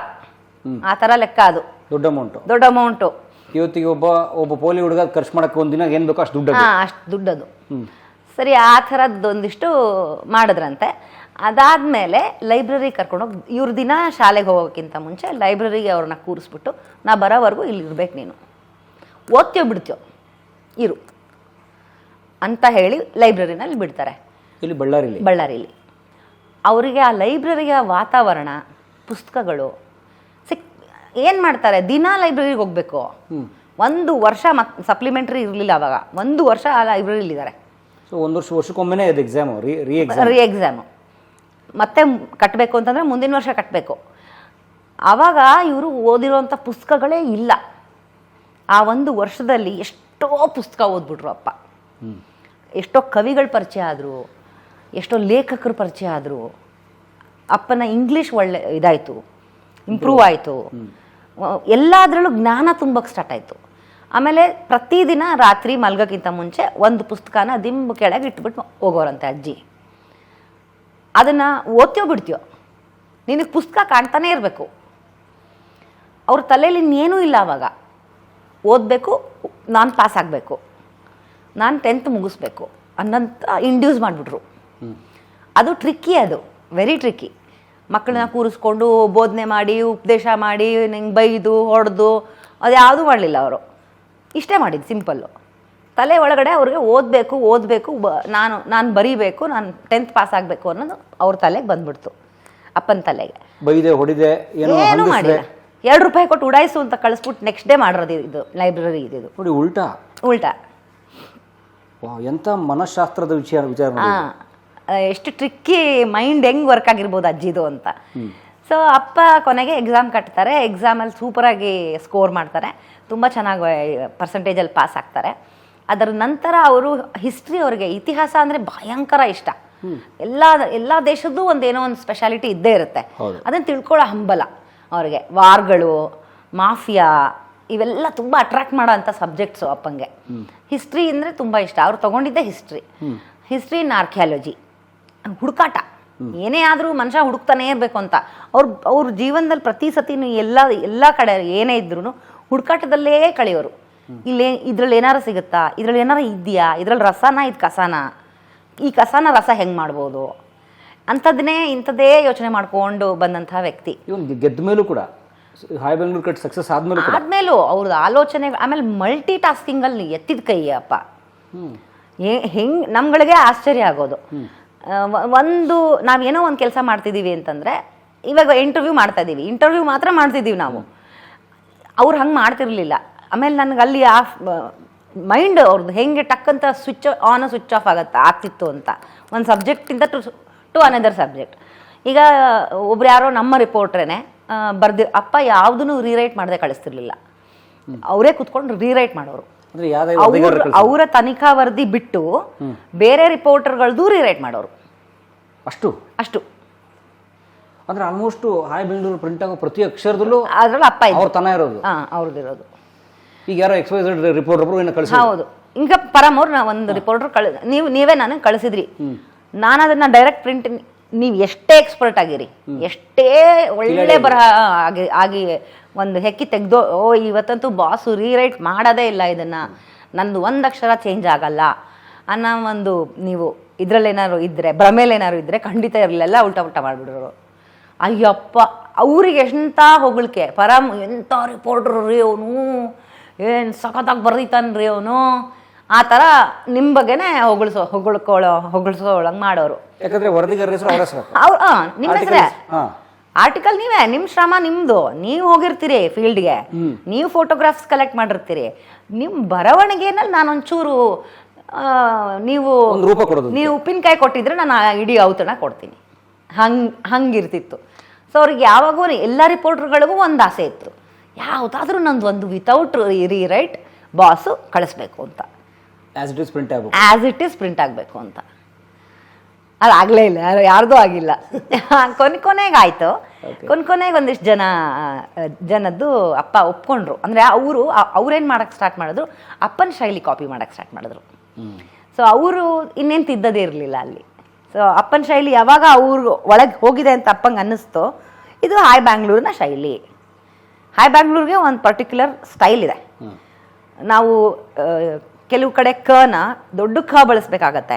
ಆ ಥರ ಲೆಕ್ಕ. ಅದು ದೊಡ್ಡ ಅಮೌಂಟು. ಇವತ್ತಿಗೆ ಒಬ್ಬ ಪೋಲಿ ಹುಡುಗ ಖರ್ಚು ಮಾಡೋಕ್ಕೆ ಒಂದಿನ ಏನು ಬೇಕೋ ಅಷ್ಟು ದುಡ್ಡು. ಅಷ್ಟು ದುಡ್ಡದು. ಸರಿ, ಆ ಥರದ್ದೊಂದಿಷ್ಟು ಮಾಡಿದ್ರಂತೆ. ಅದಾದಮೇಲೆ ಲೈಬ್ರರಿ ಕರ್ಕೊಂಡೋಗಿ, ಇವ್ರ ದಿನ ಶಾಲೆಗೆ ಹೋಗೋಕ್ಕಿಂತ ಮುಂಚೆ ಲೈಬ್ರರಿಗೆ ಅವ್ರನ್ನ ಕೂರಿಸ್ಬಿಟ್ಟು, ನಾ ಬರೋವರೆಗೂ ಇಲ್ಲಿ ಇರ್ಬೇಕು, ನೀನು ಓದ್ತೀಯೋ ಬಿಡ್ತೀಯೋ ಇರು ಅಂತ ಹೇಳಿ ಲೈಬ್ರರಿನಲ್ಲಿ ಬಿಡ್ತಾರೆ. ಇಲ್ಲಿ ಬಳ್ಳಾರಿಲಿ ಅವರಿಗೆ ಆ ಲೈಬ್ರರಿಯ ವಾತಾವರಣ, ಪುಸ್ತಕಗಳು ಏನು ಮಾಡ್ತಾರೆ, ದಿನ ಲೈಬ್ರರಿಗೆ ಹೋಗಬೇಕು. 1 ವರ್ಷ ಸಪ್ಲಿಮೆಂಟ್ರಿ ಇರಲಿಲ್ಲ ಅವಾಗ. 1 ವರ್ಷ ಆ ಲೈಬ್ರರಿಲಿದ್ದಾರೆ. ಸೊ 1 ವರ್ಷಕ್ಕೊಮ್ಮೆ ಅದು ಎಕ್ಸಾಮು, ರೀ ಎಕ್ಸಾಮು ಮತ್ತೆ ಕಟ್ಟಬೇಕು ಅಂತಂದರೆ ಮುಂದಿನ ವರ್ಷ ಕಟ್ಟಬೇಕು. ಆವಾಗ ಇವರು ಓದಿರೋಂಥ ಪುಸ್ತಕಗಳೇ ಇಲ್ಲ. ಆ 1 ವರ್ಷದಲ್ಲಿ ಎಷ್ಟೋ ಪುಸ್ತಕ ಓದ್ಬಿಟ್ರು ಅಪ್ಪ. ಎಷ್ಟೋ ಕವಿಗಳು ಪರಿಚಯ ಆದರು, ಎಷ್ಟೋ ಲೇಖಕರು ಪರಿಚಯ ಆದರು. ಅಪ್ಪನ ಇಂಗ್ಲೀಷ್ ಒಳ್ಳೆ ಇದಾಯಿತು, ಇಂಪ್ರೂವ್ ಆಯಿತು. ಎಲ್ಲದರಲ್ಲೂ ಜ್ಞಾನ ತುಂಬಕ್ಕೆ ಸ್ಟಾರ್ಟ್ ಆಯಿತು. ಆಮೇಲೆ ಪ್ರತಿದಿನ ರಾತ್ರಿ ಮಲ್ಗೋಕ್ಕಿಂತ ಮುಂಚೆ ಒಂದು ಪುಸ್ತಕನ ದಿಂಬು ಕೆಳಗೆ ಇಟ್ಬಿಟ್ಟು ಹೋಗೋರಂತೆ ಅಜ್ಜಿ. ಅದನ್ನು ಓದ್ತೀಯೋ ಬಿಡ್ತೀಯೋ, ನಿನಗೆ ಪುಸ್ತಕ ಕಾಣ್ತಾನೆ ಇರಬೇಕು. ಅವ್ರ ತಲೆಯಲ್ಲಿ ಇನ್ನೇನೂ ಇಲ್ಲ ಆವಾಗ. ಓದಬೇಕು, ನಾನು ಪಾಸ್ ಆಗಬೇಕು, ನಾನು 10th ಮುಗಿಸ್ಬೇಕು ಅನ್ನಂತ ಇಂಡ್ಯೂಸ್ ಮಾಡಿಬಿಟ್ರು. ಅದು ಟ್ರಿಕ್ಕಿ, ಅದು ವೆರಿ ಟ್ರಿಕ್ಕಿ. ಮಕ್ಕಳನ್ನ ಕೂರಿಸ್ಕೊಂಡು ಬೋಧನೆ ಮಾಡಿ, ಉಪದೇಶ ಮಾಡಿ, ನಿಂಗೆ ಬೈದು ಹೊಡೆದು ಅದು ಯಾವುದೂ ಮಾಡಲಿಲ್ಲ ಅವರು. ಇಷ್ಟೇ ಮಾಡಿದ್ದು, ಸಿಂಪಲ್ಲು. ತಲೆ ಒಳಗಡೆ ಅವ್ರಿಗೆ ಓದಬೇಕು ನಾನು ಬರೀಬೇಕು, ನಾನು 10th ಪಾಸ್ ಆಗಬೇಕು ಅನ್ನೋದು ಅವ್ರ ತಲೆಗೆ ಬಂದ್ಬಿಡ್ತು, ಅಪ್ಪನ ತಲೆಗೆ. ಬೈದೆ ಹೊಡಿದೆ ಏನೂ ಮಾಡಿಲ್ಲ, ₹2 ಕೊಟ್ಟು ಉಡಾಯಿಸು ಅಂತ ಕಳಿಸ್ಬಿಟ್ಟು ನೆಕ್ಸ್ಟ್ ಡೇ ಮಾಡಿರೋದು ಇದು ಲೈಬ್ರರಿ ಇದು ನೋಡಿ. ಉಲ್ಟಾ ಎಂಥ ಮನಃಶಾಸ್ತ್ರದ ವಿಚಾರ ಎಷ್ಟು ಟ್ರಿಕ್ಕಿ ಮೈಂಡ್ ಹೆಂಗ್ ವರ್ಕ್ ಆಗಿರ್ಬೋದು ಅಜ್ಜಿದು ಅಂತ. ಸೊ ಅಪ್ಪ ಕೊನೆಗೆ ಎಕ್ಸಾಮ್ ಕಟ್ತಾರೆ, ಎಕ್ಸಾಮಲ್ಲಿ ಸೂಪರಾಗಿ ಸ್ಕೋರ್ ಮಾಡ್ತಾರೆ, ತುಂಬ ಚೆನ್ನಾಗಿ ಪರ್ಸೆಂಟೇಜಲ್ಲಿ ಪಾಸ್ ಆಗ್ತಾರೆ. ಅದರ ನಂತರ ಅವರು ಹಿಸ್ಟ್ರಿ, ಅವರಿಗೆ ಇತಿಹಾಸ ಅಂದರೆ ಭಯಂಕರ ಇಷ್ಟ. ಎಲ್ಲ ದೇಶದ್ದು ಏನೋ ಒಂದು ಸ್ಪೆಷಾಲಿಟಿ ಇದ್ದೇ ಇರುತ್ತೆ, ಅದನ್ನು ತಿಳ್ಕೊಳ್ಳೋ ಹಂಬಲ ಅವ್ರಿಗೆ. ವಾರ್ಗಳು, ಮಾಫಿಯಾ ಇವೆಲ್ಲ ತುಂಬ ಅಟ್ರಾಕ್ಟ್ ಮಾಡೋ ಅಂಥ ಸಬ್ಜೆಕ್ಟ್ಸು ಅಪ್ಪಂಗೆ. ಹಿಸ್ಟ್ರಿ ಅಂದರೆ ತುಂಬ ಇಷ್ಟ. ಅವ್ರು ತೊಗೊಂಡಿದ್ದೆ ಹಿಸ್ಟ್ರಿ ಇನ್ ಆರ್ಕಿಯಾಲಜಿ, ಹುಡುಕಾಟ. ಏನೇ ಆದರೂ ಮನುಷ್ಯ ಹುಡುಕ್ತಾನೆ ಇರಬೇಕು ಅಂತ. ಅವ್ರ ಜೀವನದಲ್ಲಿ ಪ್ರತಿ ಸತಿನೂ ಎಲ್ಲ ಕಡೆ ಏನೇ ಇದ್ರೂ ಹುಡುಕಾಟದಲ್ಲೇ ಕಳೆಯೋರು. ಇದ್ರಲ್ಲಿ ಏನಾರು ಸಿಗುತ್ತಾ, ಇದ್ರಲ್ಲಿ ಏನಾರು ಇದೆಯಾ, ಇದ್ರಲ್ಲಿ ರಸನ, ಇದು ಕಸನ, ಈ ಕಸನ ರಸ ಹೆಂಗೆ ಮಾಡ್ಬೋದು ಇಂಥದ್ದೇ ಯೋಚನೆ ಮಾಡ್ಕೊಂಡು ಬಂದಂಥ ವ್ಯಕ್ತಿ. ಗೆದ್ದ ಮೇಲೂ ಕೂಡ, ಹಾಯ್ ಬೆಂಗಳೂರು ಕಟ್ ಸಕ್ಸಸ್ ಆದ್ಮೇಲೂ ಅವ್ರದ್ದು ಆಲೋಚನೆ, ಆಮೇಲೆ ಮಲ್ಟಿ ಟಾಸ್ಕಿಂಗಲ್ಲಿ ಎತ್ತಿದ ಕೈ ಅಪ್ಪ. ಹೆಂಗೆ ನಮ್ಗಳಿಗೆ ಆಶ್ಚರ್ಯ ಆಗೋದು. ನಾವೇನೋ ಒಂದು ಕೆಲಸ ಮಾಡ್ತಿದ್ದೀವಿ ಅಂತಂದರೆ, ಇವಾಗ ಇಂಟರ್ವ್ಯೂ ಮಾಡ್ತಾ ಇದ್ದೀವಿ, ಇಂಟರ್ವ್ಯೂ ಮಾತ್ರ ಮಾಡ್ತಿದ್ದೀವಿ ನಾವು. ಅವ್ರು ಹಂಗೆ ಮಾಡ್ತಿರ್ಲಿಲ್ಲ. ಆಮೇಲೆ ನನಗೆ ಅಲ್ಲಿ ಮೈಂಡ್ ಅವ್ರದ್ದು ಹೆಂಗೆ ಟಕ್ಕಂತ ಸ್ವಿಚ್ ಆನ್ ಸ್ವಿಚ್ ಆಫ್ ಆಗ್ತಿತ್ತು ಅಂತ, ಒಂದು ಸಬ್ಜೆಕ್ಟಿಂದ ಟು ಅನದರ್ ಸಬ್ಜೆಕ್ಟ್. ಈಗ ಒಬ್ರು ಯಾರೋ ನಮ್ಮ ರಿಪೋರ್ಟ್ರೇನೆ ಅಪ್ಪ ಯಾವುದನ್ನು ರೀರೈಟ್ ಮಾಡದೆ ಕಳಿಸ್ತಿರ್ಲಿಲ್ಲ, ಅವರೇ ಕುತ್ಕೊಂಡು ರೀರೈಟ್ ಮಾಡೋರು. ಅವರ ತನಿಖಾ ವರದಿ ಬಿಟ್ಟು ಬೇರೆ ರಿಪೋರ್ಟರ್ಗಳದ್ದು ರೀರೈಟ್ ಮಾಡೋರು. ಅಷ್ಟು ಅಂದ್ರೆ ಆಲ್ಮೋಸ್ಟ್ ಹಾಯ್ ಬೆಂಗಳೂರು ಪ್ರಿಂಟ್ ಆಗೋ ಪ್ರತಿ ಅಕ್ಷರದಲ್ಲೂ ಅದ್ರಲ್ಲಿ ಅಪ್ಪ ಇರೋದು, ಅವ್ರದ್ದಿರೋದು. ಈಗ ಯಾರೋ XYZ ರಿಪೋರ್ಟರ್ ಹೌದು, ಈಗ ಪರಮವ್ರು ಒಂದು ರಿಪೋರ್ಟರ್ ನೀವೇ ನನಗೆ ಕಳಿಸಿದ್ರಿ, ನಾನು ಅದನ್ನ ಡೈರೆಕ್ಟ್ ಪ್ರಿಂಟ್, ನೀವು ಎಷ್ಟೇ ಎಕ್ಸ್ಪರ್ಟ್ ಆಗಿರಿ, ಎಷ್ಟೇ ಒಳ್ಳೆ ಬರಹ ಆಗಿ ಒಂದು ಹೆಕ್ಕಿ ತೆಗ್ದೋ, ಇವತ್ತಂತೂ ಬಾಸು ರೀರೈಟ್ ಮಾಡೋದೇ ಇಲ್ಲ, ಇದನ್ನ ನಂದು ಒಂದು ಅಕ್ಷರ ಚೇಂಜ್ ಆಗಲ್ಲ ಅನ್ನೋ ಒಂದು, ನೀವು ಇದ್ರಲ್ಲೇನಾದ್ರು ಇದ್ರೆ, ಭ್ರಮೇಲೇನಾದ್ರು ಇದ್ರೆ ಖಂಡಿತ ಇರಲಿಲ್ಲ, ಉಲ್ಟಾ ಮಾಡಿಬಿಡೋರು. ಅಯ್ಯಪ್ಪ, ಅವ್ರಿಗೆ ಎಂಥ ಹೊಗಳಿಕೆ, ಎಂಥ ರಿಪೋರ್ಟ್ರು ರೀ ಅವನು, ಏನು ಸಖತ್ತಾಗಿ ಬರ್ದಿತಾನ್ರಿ ಅವನು, ಆ ಥರ ನಿಮ್ಮ ಬಗ್ಗೆನೇ ಹೊಗಳಿಸೋಳಂಗೆ ಮಾಡೋರು. ಯಾಕಂದ್ರೆ ವರದಿಗಾರರ ಹೆಸರು ನಿಮ್ಮ ಹೆಸರೇ, ಆರ್ಟಿಕಲ್ ನೀವೇ, ನಿಮ್ಮ ಶ್ರಮ ನಿಮ್ಮದು, ನೀವು ಹೋಗಿರ್ತೀರಿ ಫೀಲ್ಡ್ಗೆ, ನೀವು ಫೋಟೋಗ್ರಾಫ್ಸ್ ಕಲೆಕ್ಟ್ ಮಾಡಿರ್ತೀರಿ, ನಿಮ್ಮ ಬರವಣಿಗೆನಲ್ಲಿ ನಾನೊಂಚೂರು ನೀವು ಉಪ್ಪಿನಕಾಯಿ ಕೊಟ್ಟಿದ್ರೆ ನಾನು ಇಡೀ ಔತಣ ಕೊಡ್ತೀನಿ, ಹಂಗಿರ್ತಿತ್ತು. ಸೊ ಅವ್ರಿಗೆ ಯಾವಾಗೂ ಎಲ್ಲ ರಿಪೋರ್ಟರ್ಗಳಿಗೂ ಒಂದು ಆಸೆ ಇತ್ತು, ಯಾವುದಾದ್ರೂ ನಂದು ಒಂದು ವಿತೌಟ್ ರೀರೈಟ್ ಬಾಸು ಕಳಿಸ್ಬೇಕು ಅಂತ, ಆಸ್ ಇಟ್ ಈಸ್ ಪ್ರಿಂಟ್ ಆಗಬೇಕು ಅಂತ. ಅದಾಗಲೇ ಇಲ್ಲ, ಯಾರ್ದೂ ಆಗಿಲ್ಲ. ಕೊನೆಗಾಯ್ತು. ಕೊನೆಗೆ ಒಂದಿಷ್ಟು ಜನದ್ದು ಅಪ್ಪ ಒಪ್ಕೊಂಡ್ರು. ಅಂದರೆ ಅವ್ರೇನು ಮಾಡೋಕ್ಕೆ ಸ್ಟಾರ್ಟ್ ಮಾಡಿದ್ರು, ಅಪ್ಪನ ಶೈಲಿ ಕಾಪಿ ಮಾಡೋಕ್ಕೆ ಸ್ಟಾರ್ಟ್ ಮಾಡಿದ್ರು. ಸೊ ಅವರು ಇನ್ನೇನು ತಿದ್ದದೇ ಇರಲಿಲ್ಲ ಅಲ್ಲಿ. ಸೊ ಅಪ್ಪನ ಶೈಲಿ ಯಾವಾಗ ಅವ್ರು ಒಳಗೆ ಹೋಗಿದೆ ಅಂತ ಅಪ್ಪಂಗೆ ಅನ್ನಿಸ್ತು, ಇದು ಹಾಯ್ ಬ್ಯಾಂಗ್ಳೂರಿನ ಶೈಲಿ. ಹಾಯ್ ಬ್ಯಾಂಗ್ಳೂರಿಗೆ ಒಂದು ಪರ್ಟಿಕ್ಯುಲರ್ ಸ್ಟೈಲ್ ಇದೆ. ನಾವು ಕೆಲವು ಕಡೆ ಕನ ದೊಡ್ಡ ಕ ಬಳಸ್ಬೇಕಾಗತ್ತೆ.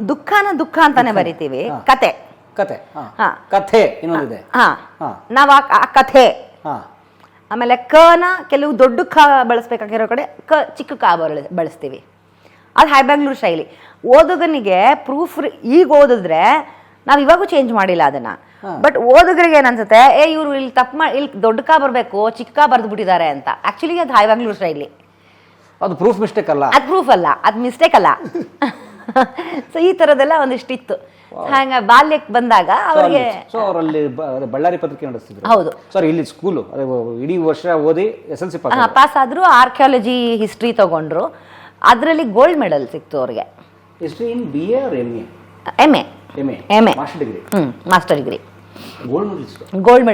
ದುಃಖನ ದುಃಖ ಅಂತಾನೆ ಬರಿತೀವಿ. ಕತೆ ನಾವು ಆ ಕಥೆ. ಆಮೇಲೆ ಕನ ಕೆಲವು ದೊಡ್ಡ ಕ ಬಳಸ್ಬೇಕಾಗಿರೋ ಕಡೆ ಚಿಕ್ಕ ಕ ಬಳಸ್ತೀವಿ. ಅದು ಹಾಯ್ ಬ್ಯಾಂಗ್ಳೂರ್ ಶೈಲಿ. ಓದುಗನಿಗೆ ಪ್ರೂಫ್ ಈಗ ಓದಿದ್ರೆ, ನಾವು ಇವಾಗೂ ಚೇಂಜ್ ಮಾಡಿಲ್ಲ ಅದನ್ನ, ಬಟ್ ಓದುಗರಿಗೆ ಏನನ್ಸುತ್ತೆ, ಇವರು ಇಲ್ಲಿ ಇಲ್ಲಿ ದೊಡ್ಡ ಕ ಬರಬೇಕು, ಚಿಕ್ಕ ಕ ಬರೆದು ಬಿಟ್ಟಿದ್ದಾರೆ ಅಂತ. ಆಕ್ಚುಲಿ ಅದು ಹಾಯ್ ಬ್ಯಾಂಗ್ಳೂರ್ ಶೈಲಿ. ಅದು ಪ್ರೂಫ್ ಮಿಸ್ಟೇಕ್ ಅಲ್ಲ, ಅದು ಪ್ರೂಫ್ ಅಲ್ಲ, ಅದು ಮಿಸ್ಟೇಕ್ ಅಲ್ಲ. ಸೊ ಈ ಥರದ್ದೆಲ್ಲ ಒಂದಿಷ್ಟಿತ್ತು. ಹಾಗೆ ಬಾಲ್ಯಕ್ಕೆ ಬಂದಾಗ ಅವರಿಗೆ ಅವರಲ್ಲಿ ಬಳ್ಳಾರಿ ಪತ್ರಿಕೆ ನಡೆಸ್ತಿದ್ರು. ಹೌದು ಸರ್, ಇಲ್ಲಿ ಸ್ಕೂಲು ಇಡೀ ವರ್ಷ ಓದಿ SLC ಪಾಸ್ ಆದ್ರು. ಆರ್ಕಿಯಾಲಜಿ ಹಿಸ್ಟ್ರಿ ತಗೊಂಡ್ರು, ಅದರಲ್ಲಿ ಗೋಲ್ಡ್ ಮೆಡಲ್ ಸಿಕ್ತು ಅವ್ರಿಗೆ. MA master degree, gold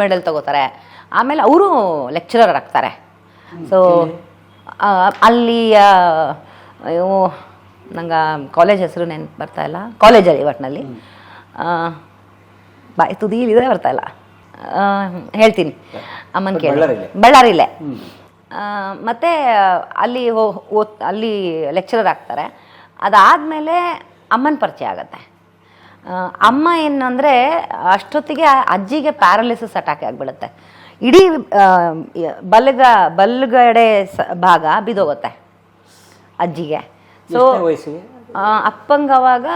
medal ತಗೋತಾರೆ. ಆಮೇಲೆ ಅವರು ಲೆಕ್ಚರರ್ ಆಗ್ತಾರೆ. ಸೊ ಅಲ್ಲಿ ನಂಗೆ ಕಾಲೇಜ್ ಹೆಸರು ನೆನ್ಪು ಬರ್ತಾ ಇಲ್ಲ, ಕಾಲೇಜಲ್ಲಿ ಒಟ್ಟಿನಲ್ಲಿ ಬಾಯಿ ತುದಿಲಿದೆ ಬರ್ತಾ ಇಲ್ಲ, ಹೇಳ್ತೀನಿ, ಅಮ್ಮನ ಕೇಳಿ. ಬಳ್ಳಾರಿಲೇ. ಮತ್ತು ಅಲ್ಲಿ ಲೆಕ್ಚರರ್ ಆಗ್ತಾರೆ. ಅದಾದಮೇಲೆ ಅಮ್ಮನ ಪರಿಚಯ ಆಗುತ್ತೆ. ಅಮ್ಮ ಏನಂದರೆ ಅಷ್ಟೊತ್ತಿಗೆ ಅಜ್ಜಿಗೆ ಪ್ಯಾರಾಲಿಸಿಸ್ ಅಟ್ಯಾಕ್ ಆಗಿಬಿಡುತ್ತೆ. ಇಡೀ ಬಲ್ಗಡೆ ಭಾಗ ಬಿದೋಗುತ್ತೆ ಅಜ್ಜಿಗೆ. ಸೊ ಎಷ್ಟನೇ ವಯಸ್ಸಿಗೆ? ಅಪ್ಪಂಗೆ ಅವಾಗ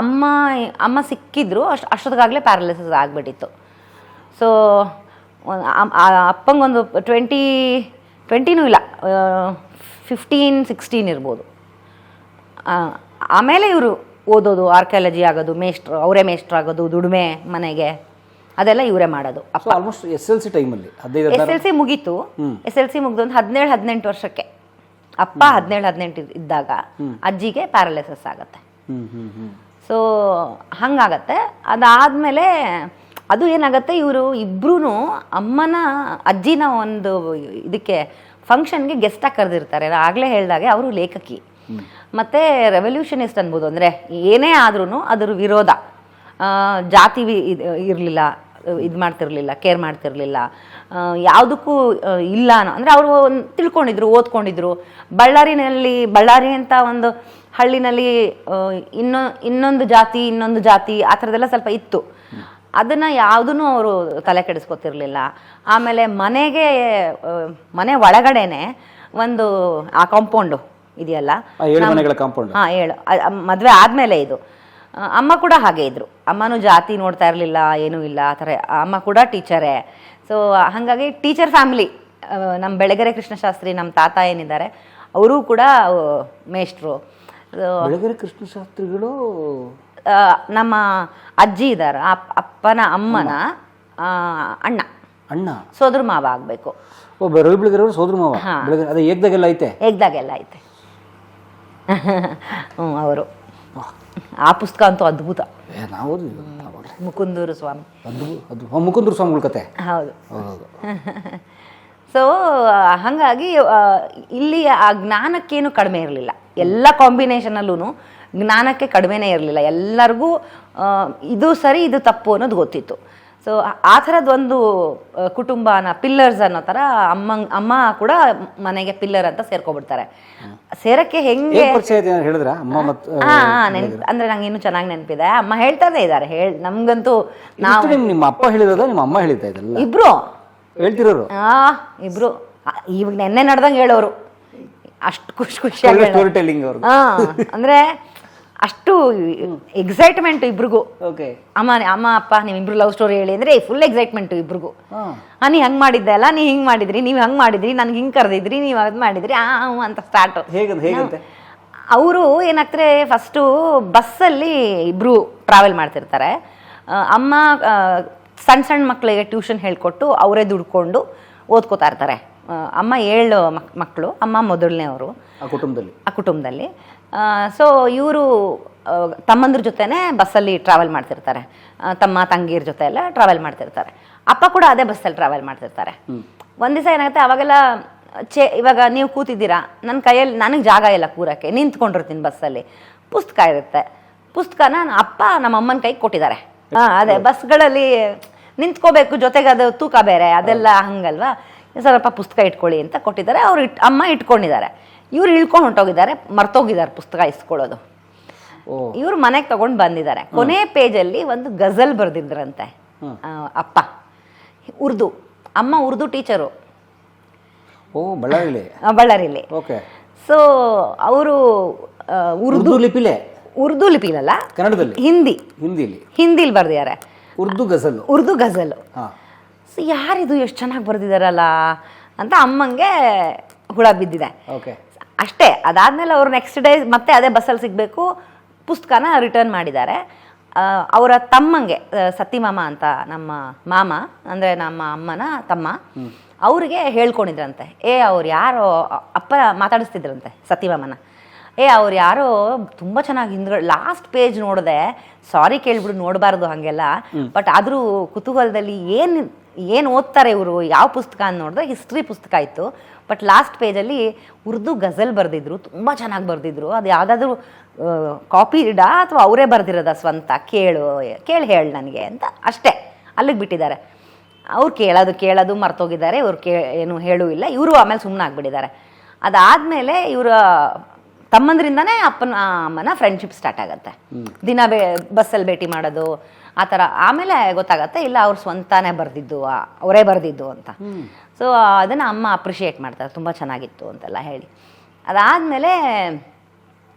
ಅಮ್ಮ ಸಿಕ್ಕಿದ್ರು ಅಷ್ಟೊತ್ತಿಗಾಗಲೇ ಪ್ಯಾರಲಿಸಿಸ್ ಆಗಿಬಿಟ್ಟಿತ್ತು. ಸೊ ಅಪ್ಪಂಗೊಂದು 20 ಇಲ್ಲ 15-16 ಇರ್ಬೋದು. ಆಮೇಲೆ ಇವರು ಓದೋದು, ಆರ್ಕಿಯಾಲಜಿ ಆಗೋದು, ಅವರೇ ಮೇಷ್ಟ್ರಾಗೋದು, ದುಡಿಮೆ ಮನೆಗೆ ಅದೆಲ್ಲ ಇವರೇ ಮಾಡೋದು. ಅಪ್ಪ ಆಲ್ಮೋಸ್ಟ್ SLC ಟೈಮಲ್ಲಿ SLC ಮುಗೀತು. SLC ಮುಗಿದು ಒಂದು 17-18 ವರ್ಷಕ್ಕೆ, ಅಪ್ಪ 17-18 ಇದ್ದಾಗ ಅಜ್ಜಿಗೆ ಪ್ಯಾರಲಿಸಿಸ್ ಆಗತ್ತೆ. ಸೊ ಹಂಗಾಗತ್ತೆ. ಅದಾದಮೇಲೆ ಅದು ಏನಾಗುತ್ತೆ, ಇವರು ಇಬ್ರು ಅಜ್ಜಿನ ಒಂದು ಇದಕ್ಕೆ ಫಂಕ್ಷನ್ಗೆ ಗೆಸ್ಟಾಗಿ ಕರೆದಿರ್ತಾರೆ. ಆಗಲೇ ಹೇಳಿದಾಗೆ ಅವರು ಲೇಖಕಿ ಮತ್ತು ರೆವಲ್ಯೂಷನಿಸ್ಟ್ ಅನ್ಬೋದು. ಅಂದರೆ ಏನೇ ಆದ್ರೂ ಅದ್ರ ವಿರೋಧ, ಜಾತಿ ಇರಲಿಲ್ಲ, ಇದು ಮಾಡ್ತಿರ್ಲಿಲ್ಲ, ಕೇರ್ ಮಾಡ್ತಿರ್ಲಿಲ್ಲ, ಯಾವುದಕ್ಕೂ ಇಲ್ಲ ಅಂದರೆ ಅವರು ತಿಳ್ಕೊಂಡಿದ್ರು, ಓದ್ಕೊಂಡಿದ್ರು. ಬಳ್ಳಾರಿ ಅಂತ ಒಂದು ಹಳ್ಳಿನಲ್ಲಿ ಇನ್ನೊಂದು ಜಾತಿ ಆ ಥರದ್ದೆಲ್ಲ ಸ್ವಲ್ಪ ಇತ್ತು. ಅದನ್ನು ಯಾವುದೂ ಅವರು ತಲೆ ಕೆಡಿಸ್ಕೊತಿರ್ಲಿಲ್ಲ. ಆಮೇಲೆ ಮನೆ ಒಳಗಡೆನೆ ಒಂದು ಆ ಕಾಂಪೌಂಡು ಇದೆಯಲ್ಲ, ಮದುವೆ ಆದಮೇಲೆ ಇದು. ಅಮ್ಮ ಕೂಡ ಹಾಗೆ ಇದ್ರು. ಅಮ್ಮನೂ ಜಾತಿ ನೋಡ್ತಾ ಇರಲಿಲ್ಲ, ಏನೂ ಇಲ್ಲ ಆ ಥರ. ಅಮ್ಮ ಕೂಡ ಟೀಚರೇ. ಸೊ ಹಾಗಾಗಿ ಟೀಚರ್ ಫ್ಯಾಮಿಲಿ. ನಮ್ಮ ಬೆಳಗೆರೆ ಕೃಷ್ಣಶಾಸ್ತ್ರಿ ನಮ್ಮ ತಾತ ಏನಿದ್ದಾರೆ ಅವರು ಕೂಡ ಮೇಷ್ಟ್ರು. ಬೆಳಗೆರೆ ಕೃಷ್ಣಶಾಸ್ತ್ರಿಗಳು ನಮ್ಮ ಅಜ್ಜಿ ಇದ್ದಾರೆ, ಅಪ್ಪನ ಅಮ್ಮನ ಅಣ್ಣ, ಸೋದರ ಮಾವ ಆಗಬೇಕು. ಬೆಳಗೆರೆ ಸೋದರ ಮಾವ. ಅದೇ ಏಕ್ದಾಗೆಲ್ಲ ಐತೆ. ಅವರು ಆ ಪುಸ್ತಕ ಅಂತೂ ಅದ್ಭುತ. ಮುಕುಂದೂರು ಸ್ವಾಮಿ, ಮುಕುಂದೂರು ಸ್ವಾಮಿಗಳ ಕತೆ. ಹೌದು. ಸೊ ಹಾಗಾಗಿ ಇಲ್ಲಿ ಆ ಜ್ಞಾನಕ್ಕೇನು ಕಡಿಮೆ ಇರಲಿಲ್ಲ. ಎಲ್ಲ ಕಾಂಬಿನೇಷನಲ್ಲೂ ಜ್ಞಾನಕ್ಕೆ ಕಡಿಮೆನೇ ಇರಲಿಲ್ಲ. ಎಲ್ಲರಿಗೂ ಇದು ಸರಿ ಇದು ತಪ್ಪು ಅನ್ನೋದು ಗೊತ್ತಿತ್ತು. ಸೊ ಆ ಥರದ್ದೊಂದು ಕುಟುಂಬನ ಪಿಲ್ಲರ್ಸ್ ಅನ್ನೋ ಥರ ಅಮ್ಮ ಕೂಡ ಮನೆಗೆ ಪಿಲ್ಲರ್ ಅಂತ ಸೇರ್ಕೊಬಿಡ್ತಾರೆ. ಸೇರಕ್ಕೆ ಹೆಂಗೆ ಹೇಳಿದ್ರ? ಅಂದ್ರೆ ನಂಗೆ ಇನ್ನೂ ಚೆನ್ನಾಗಿ ನೆನಪಿದೆ. ಅಮ್ಮ ಹೇಳ್ತಾನೆ ಇದ್ದಾರೆ. ನಮ್ಗಂತೂ ನಾವು ನಿಮ್ಮ ಅಪ್ಪ ಹೇಳಿರೋದ ನಿಮ್ಮ ಅಮ್ಮ ಹೇಳಿದ್ದ? ಇಬ್ರು ಹೇಳ್ತಿರೋರು. ಇಬ್ರು ಇವಾಗ ನೆನ್ನೆ ನಡೆದಂಗೆ ಹೇಳೋರು. ಅಷ್ಟು ಖುಷಿಯಾಗಿ ಅಂದ್ರೆ ಅಷ್ಟು ಎಕ್ಸೈಟ್ಮೆಂಟ್ ಇಬ್ರಿಗೂ. ಅಮ್ಮ ಅಪ್ಪ ನೀವಿಬ್ರು ಲವ್ ಸ್ಟೋರಿ ಹೇಳಿ ಅಂದ್ರೆ ಫುಲ್ ಎಕ್ಸೈಟ್ಮೆಂಟ್ ಇಬ್ರಿಗೂ. ನೀ ಹಂಗ್ ಮಾಡಿದ್ದೆ ಅಲ್ಲ, ನೀ ಹಿಂಗ್ ಮಾಡಿದ್ರಿ, ನೀವ್ ಹಂಗ್ ಮಾಡಿದ್ರಿ, ನನ್ಗೆ ಹಿಂಗ್ ಕರೆದಿದ್ರಿ, ನೀವ್ ಅದ್ ಮಾಡಿದ್ರಿ ಅಂತ ಸ್ಟಾರ್ಟ್. ಅವರು ಏನಾಗ್ತಾರೆ, ಫಸ್ಟು ಬಸ್ಸಲ್ಲಿ ಇಬ್ರು ಟ್ರಾವೆಲ್ ಮಾಡ್ತಿರ್ತಾರೆ. ಅಮ್ಮ ಸಣ್ಣ ಮಕ್ಕಳಿಗೆ ಟ್ಯೂಷನ್ ಹೇಳ್ಕೊಟ್ಟು ಅವರೇ ದುಡ್ಕೊಂಡು ಓದ್ಕೋತಾ ಇರ್ತಾರೆ. ಅಮ್ಮ 7 ಮಕ್ಕಳು, ಅಮ್ಮ ಮೊದಲನೇವರು ಆ ಕುಟುಂಬದಲ್ಲಿ. ಸೊ ಇವರು ತಮ್ಮಂದ್ರ ಜೊತೆನೆ ಬಸ್ಸಲ್ಲಿ ಟ್ರಾವೆಲ್ ಮಾಡ್ತಿರ್ತಾರೆ, ತಮ್ಮ ತಂಗಿಯರ ಜೊತೆ ಎಲ್ಲ ಟ್ರಾವೆಲ್ ಮಾಡ್ತಿರ್ತಾರೆ. ಅಪ್ಪ ಕೂಡ ಅದೇ ಬಸ್ಸಲ್ಲಿ ಟ್ರಾವೆಲ್ ಮಾಡ್ತಿರ್ತಾರೆ. ಒಂದ್ ದಿವಸ ಏನಾಗುತ್ತೆ, ಅವಾಗೆಲ್ಲ ಇವಾಗ ನೀವು ಕೂತಿದ್ದೀರಾ, ನನ್ನ ಕೈಯಲ್ಲಿ ನನಗೆ ಜಾಗ ಇಲ್ಲ ಕೂರಕ್ಕೆ, ನಿಂತ್ಕೊಂಡಿರ್ತೀನಿ ಬಸ್ಸಲ್ಲಿ. ಪುಸ್ತಕ ಇರುತ್ತೆ, ಪುಸ್ತಕನ ಅಪ್ಪ ನಮ್ಮ ಅಮ್ಮನ ಕೈಗೆ ಕೊಟ್ಟಿದ್ದಾರೆ. ಅದೇ ಬಸ್ಗಳಲ್ಲಿ ನಿಂತ್ಕೋಬೇಕು, ಜೊತೆಗೆ ಅದು ತೂಕ ಬೇರೆ, ಅದೆಲ್ಲ ಹಂಗಲ್ವಾ, ಸ್ವಲ್ಪ ಪುಸ್ತಕ ಇಟ್ಕೊಳ್ಳಿ ಅಂತ ಕೊಟ್ಟಿದ್ದಾರೆ. ಅವ್ರು ಅಮ್ಮ ಇಟ್ಕೊಂಡಿದ್ದಾರೆ. ಇವ್ರು ಇಳ್ಕೊಂಡು ಹೊಂಟೋಗಿದ್ದಾರೆ, ಮರ್ತೋಗಿದ್ದಾರೆ ಪುಸ್ತಕ ಇಸ್ಕೊಳ್ಳೋದು. ಇವ್ರು ಮನೆಗೆ ತಗೊಂಡು ಬಂದಿದ್ದಾರೆ. ಕೊನೆ ಪೇಜಲ್ಲಿ ಒಂದು ಗಜಲ್ ಬರ್ದಿದ್ರಂತೆ ಅಪ್ಪ, ಉರ್ದು. ಅಮ್ಮ ಉರ್ದು ಟೀಚರು ಬಳ್ಳಾರಿಲಿ. ಸೊ ಅವರು ಉರ್ದು ಲಿಪಿಲಲ್ಲ, ಹಿಂದಿಲಿ ಬರ್ದಿದ್ದಾರೆ ಉರ್ದು ಗಜಲ್. ಸೊ ಯಾರಿದು ಎಷ್ಟು ಚೆನ್ನಾಗಿ ಬರ್ದಿದಾರಲ್ಲ ಅಂತ ಅಮ್ಮಂಗೆ ಹುಳ ಬಿದ್ದಿದೆ ಅಷ್ಟೇ. ಅದಾದ್ಮೇಲೆ ಅವ್ರು ನೆಕ್ಸ್ಟ್ ಡೇ ಮತ್ತೆ ಅದೇ ಬಸ್ಸಲ್ಲಿ ಸಿಗಬೇಕು, ಪುಸ್ತಕನ ರಿಟರ್ನ್ ಮಾಡಿದ್ದಾರೆ. ಅವರ ತಮ್ಮಂಗೆ ಸತ್ತಿಮಾಮ ಅಂತ, ನಮ್ಮ ಮಾಮ ಅಂದರೆ ನಮ್ಮ ಅಮ್ಮನ ತಮ್ಮ, ಅವ್ರಿಗೆ ಹೇಳ್ಕೊಂಡಿದ್ರಂತೆ. ಅವ್ರು ಯಾರೋ ಅಪ್ಪ ಮಾತಾಡಿಸ್ತಿದ್ರಂತೆ ಸತ್ತಿಮಾಮನ. ಅವ್ರು ಯಾರೋ ತುಂಬ ಚೆನ್ನಾಗಿ ಹಿಂದ್ಗಡೆ ಲಾಸ್ಟ್ ಪೇಜ್ ನೋಡಿದೆ, ಸಾರಿ ಕೇಳ್ಬಿಡು ನೋಡಬಾರ್ದು ಹಾಗೆಲ್ಲ, ಬಟ್ ಆದರೂ ಕುತೂಹಲದಲ್ಲಿ ಏನು ಓದ್ತಾರೆ ಇವರು, ಯಾವ ಪುಸ್ತಕ ಅಂತ ನೋಡಿದ್ರೆ ಹಿಸ್ಟ್ರಿ ಪುಸ್ತಕ ಇತ್ತು. ಬಟ್ ಲಾಸ್ಟ್ ಪೇಜಲ್ಲಿ ಉರ್ದು ಗಜಲ್ ಬರೆದಿದ್ರು, ತುಂಬ ಚೆನ್ನಾಗಿ ಬರೆದಿದ್ರು. ಅದು ಯಾವುದಾದ್ರೂ ಕಾಪಿ ಇಡಾ ಅಥವಾ ಅವರೇ ಬರೆದಿರೋದ ಸ್ವಂತ, ಕೇಳಿ ಹೇಳಿ ನನಗೆ ಅಂತ ಅಷ್ಟೇ, ಅಲ್ಲಿಗೆ ಬಿಟ್ಟಿದ್ದಾರೆ. ಅವ್ರು ಕೇಳೋದು ಮರ್ತೋಗಿದ್ದಾರೆ. ಇವ್ರು ಏನು ಹೇಳೂ ಇಲ್ಲ. ಇವರು ಆಮೇಲೆ ಸುಮ್ಮನೆ ಆಗಿಬಿಟ್ಟಿದ್ದಾರೆ. ಅದಾದಮೇಲೆ ಇವರ ತಮ್ಮಂದ್ರಿಂದನೇ ಅಮ್ಮನ ಫ್ರೆಂಡ್ಶಿಪ್ ಸ್ಟಾರ್ಟ್ ಆಗುತ್ತೆ. ದಿನ ಬಸ್ಸಲ್ಲಿ ಭೇಟಿ ಮಾಡೋದು, ಆ ಥರ. ಆಮೇಲೆ ಗೊತ್ತಾಗತ್ತೆ ಇಲ್ಲ ಅವ್ರು ಸ್ವಂತಾನೇ ಬರೆದಿದ್ದು, ಅವರೇ ಬರೆದಿದ್ದು ಅಂತ. ಸೊ ಅದನ್ನು ಅಮ್ಮ ಅಪ್ರಿಷಿಯೇಟ್ ಮಾಡ್ತಾರೆ, ತುಂಬ ಚೆನ್ನಾಗಿತ್ತು ಅಂತೆಲ್ಲ ಹೇಳಿ. ಅದಾದಮೇಲೆ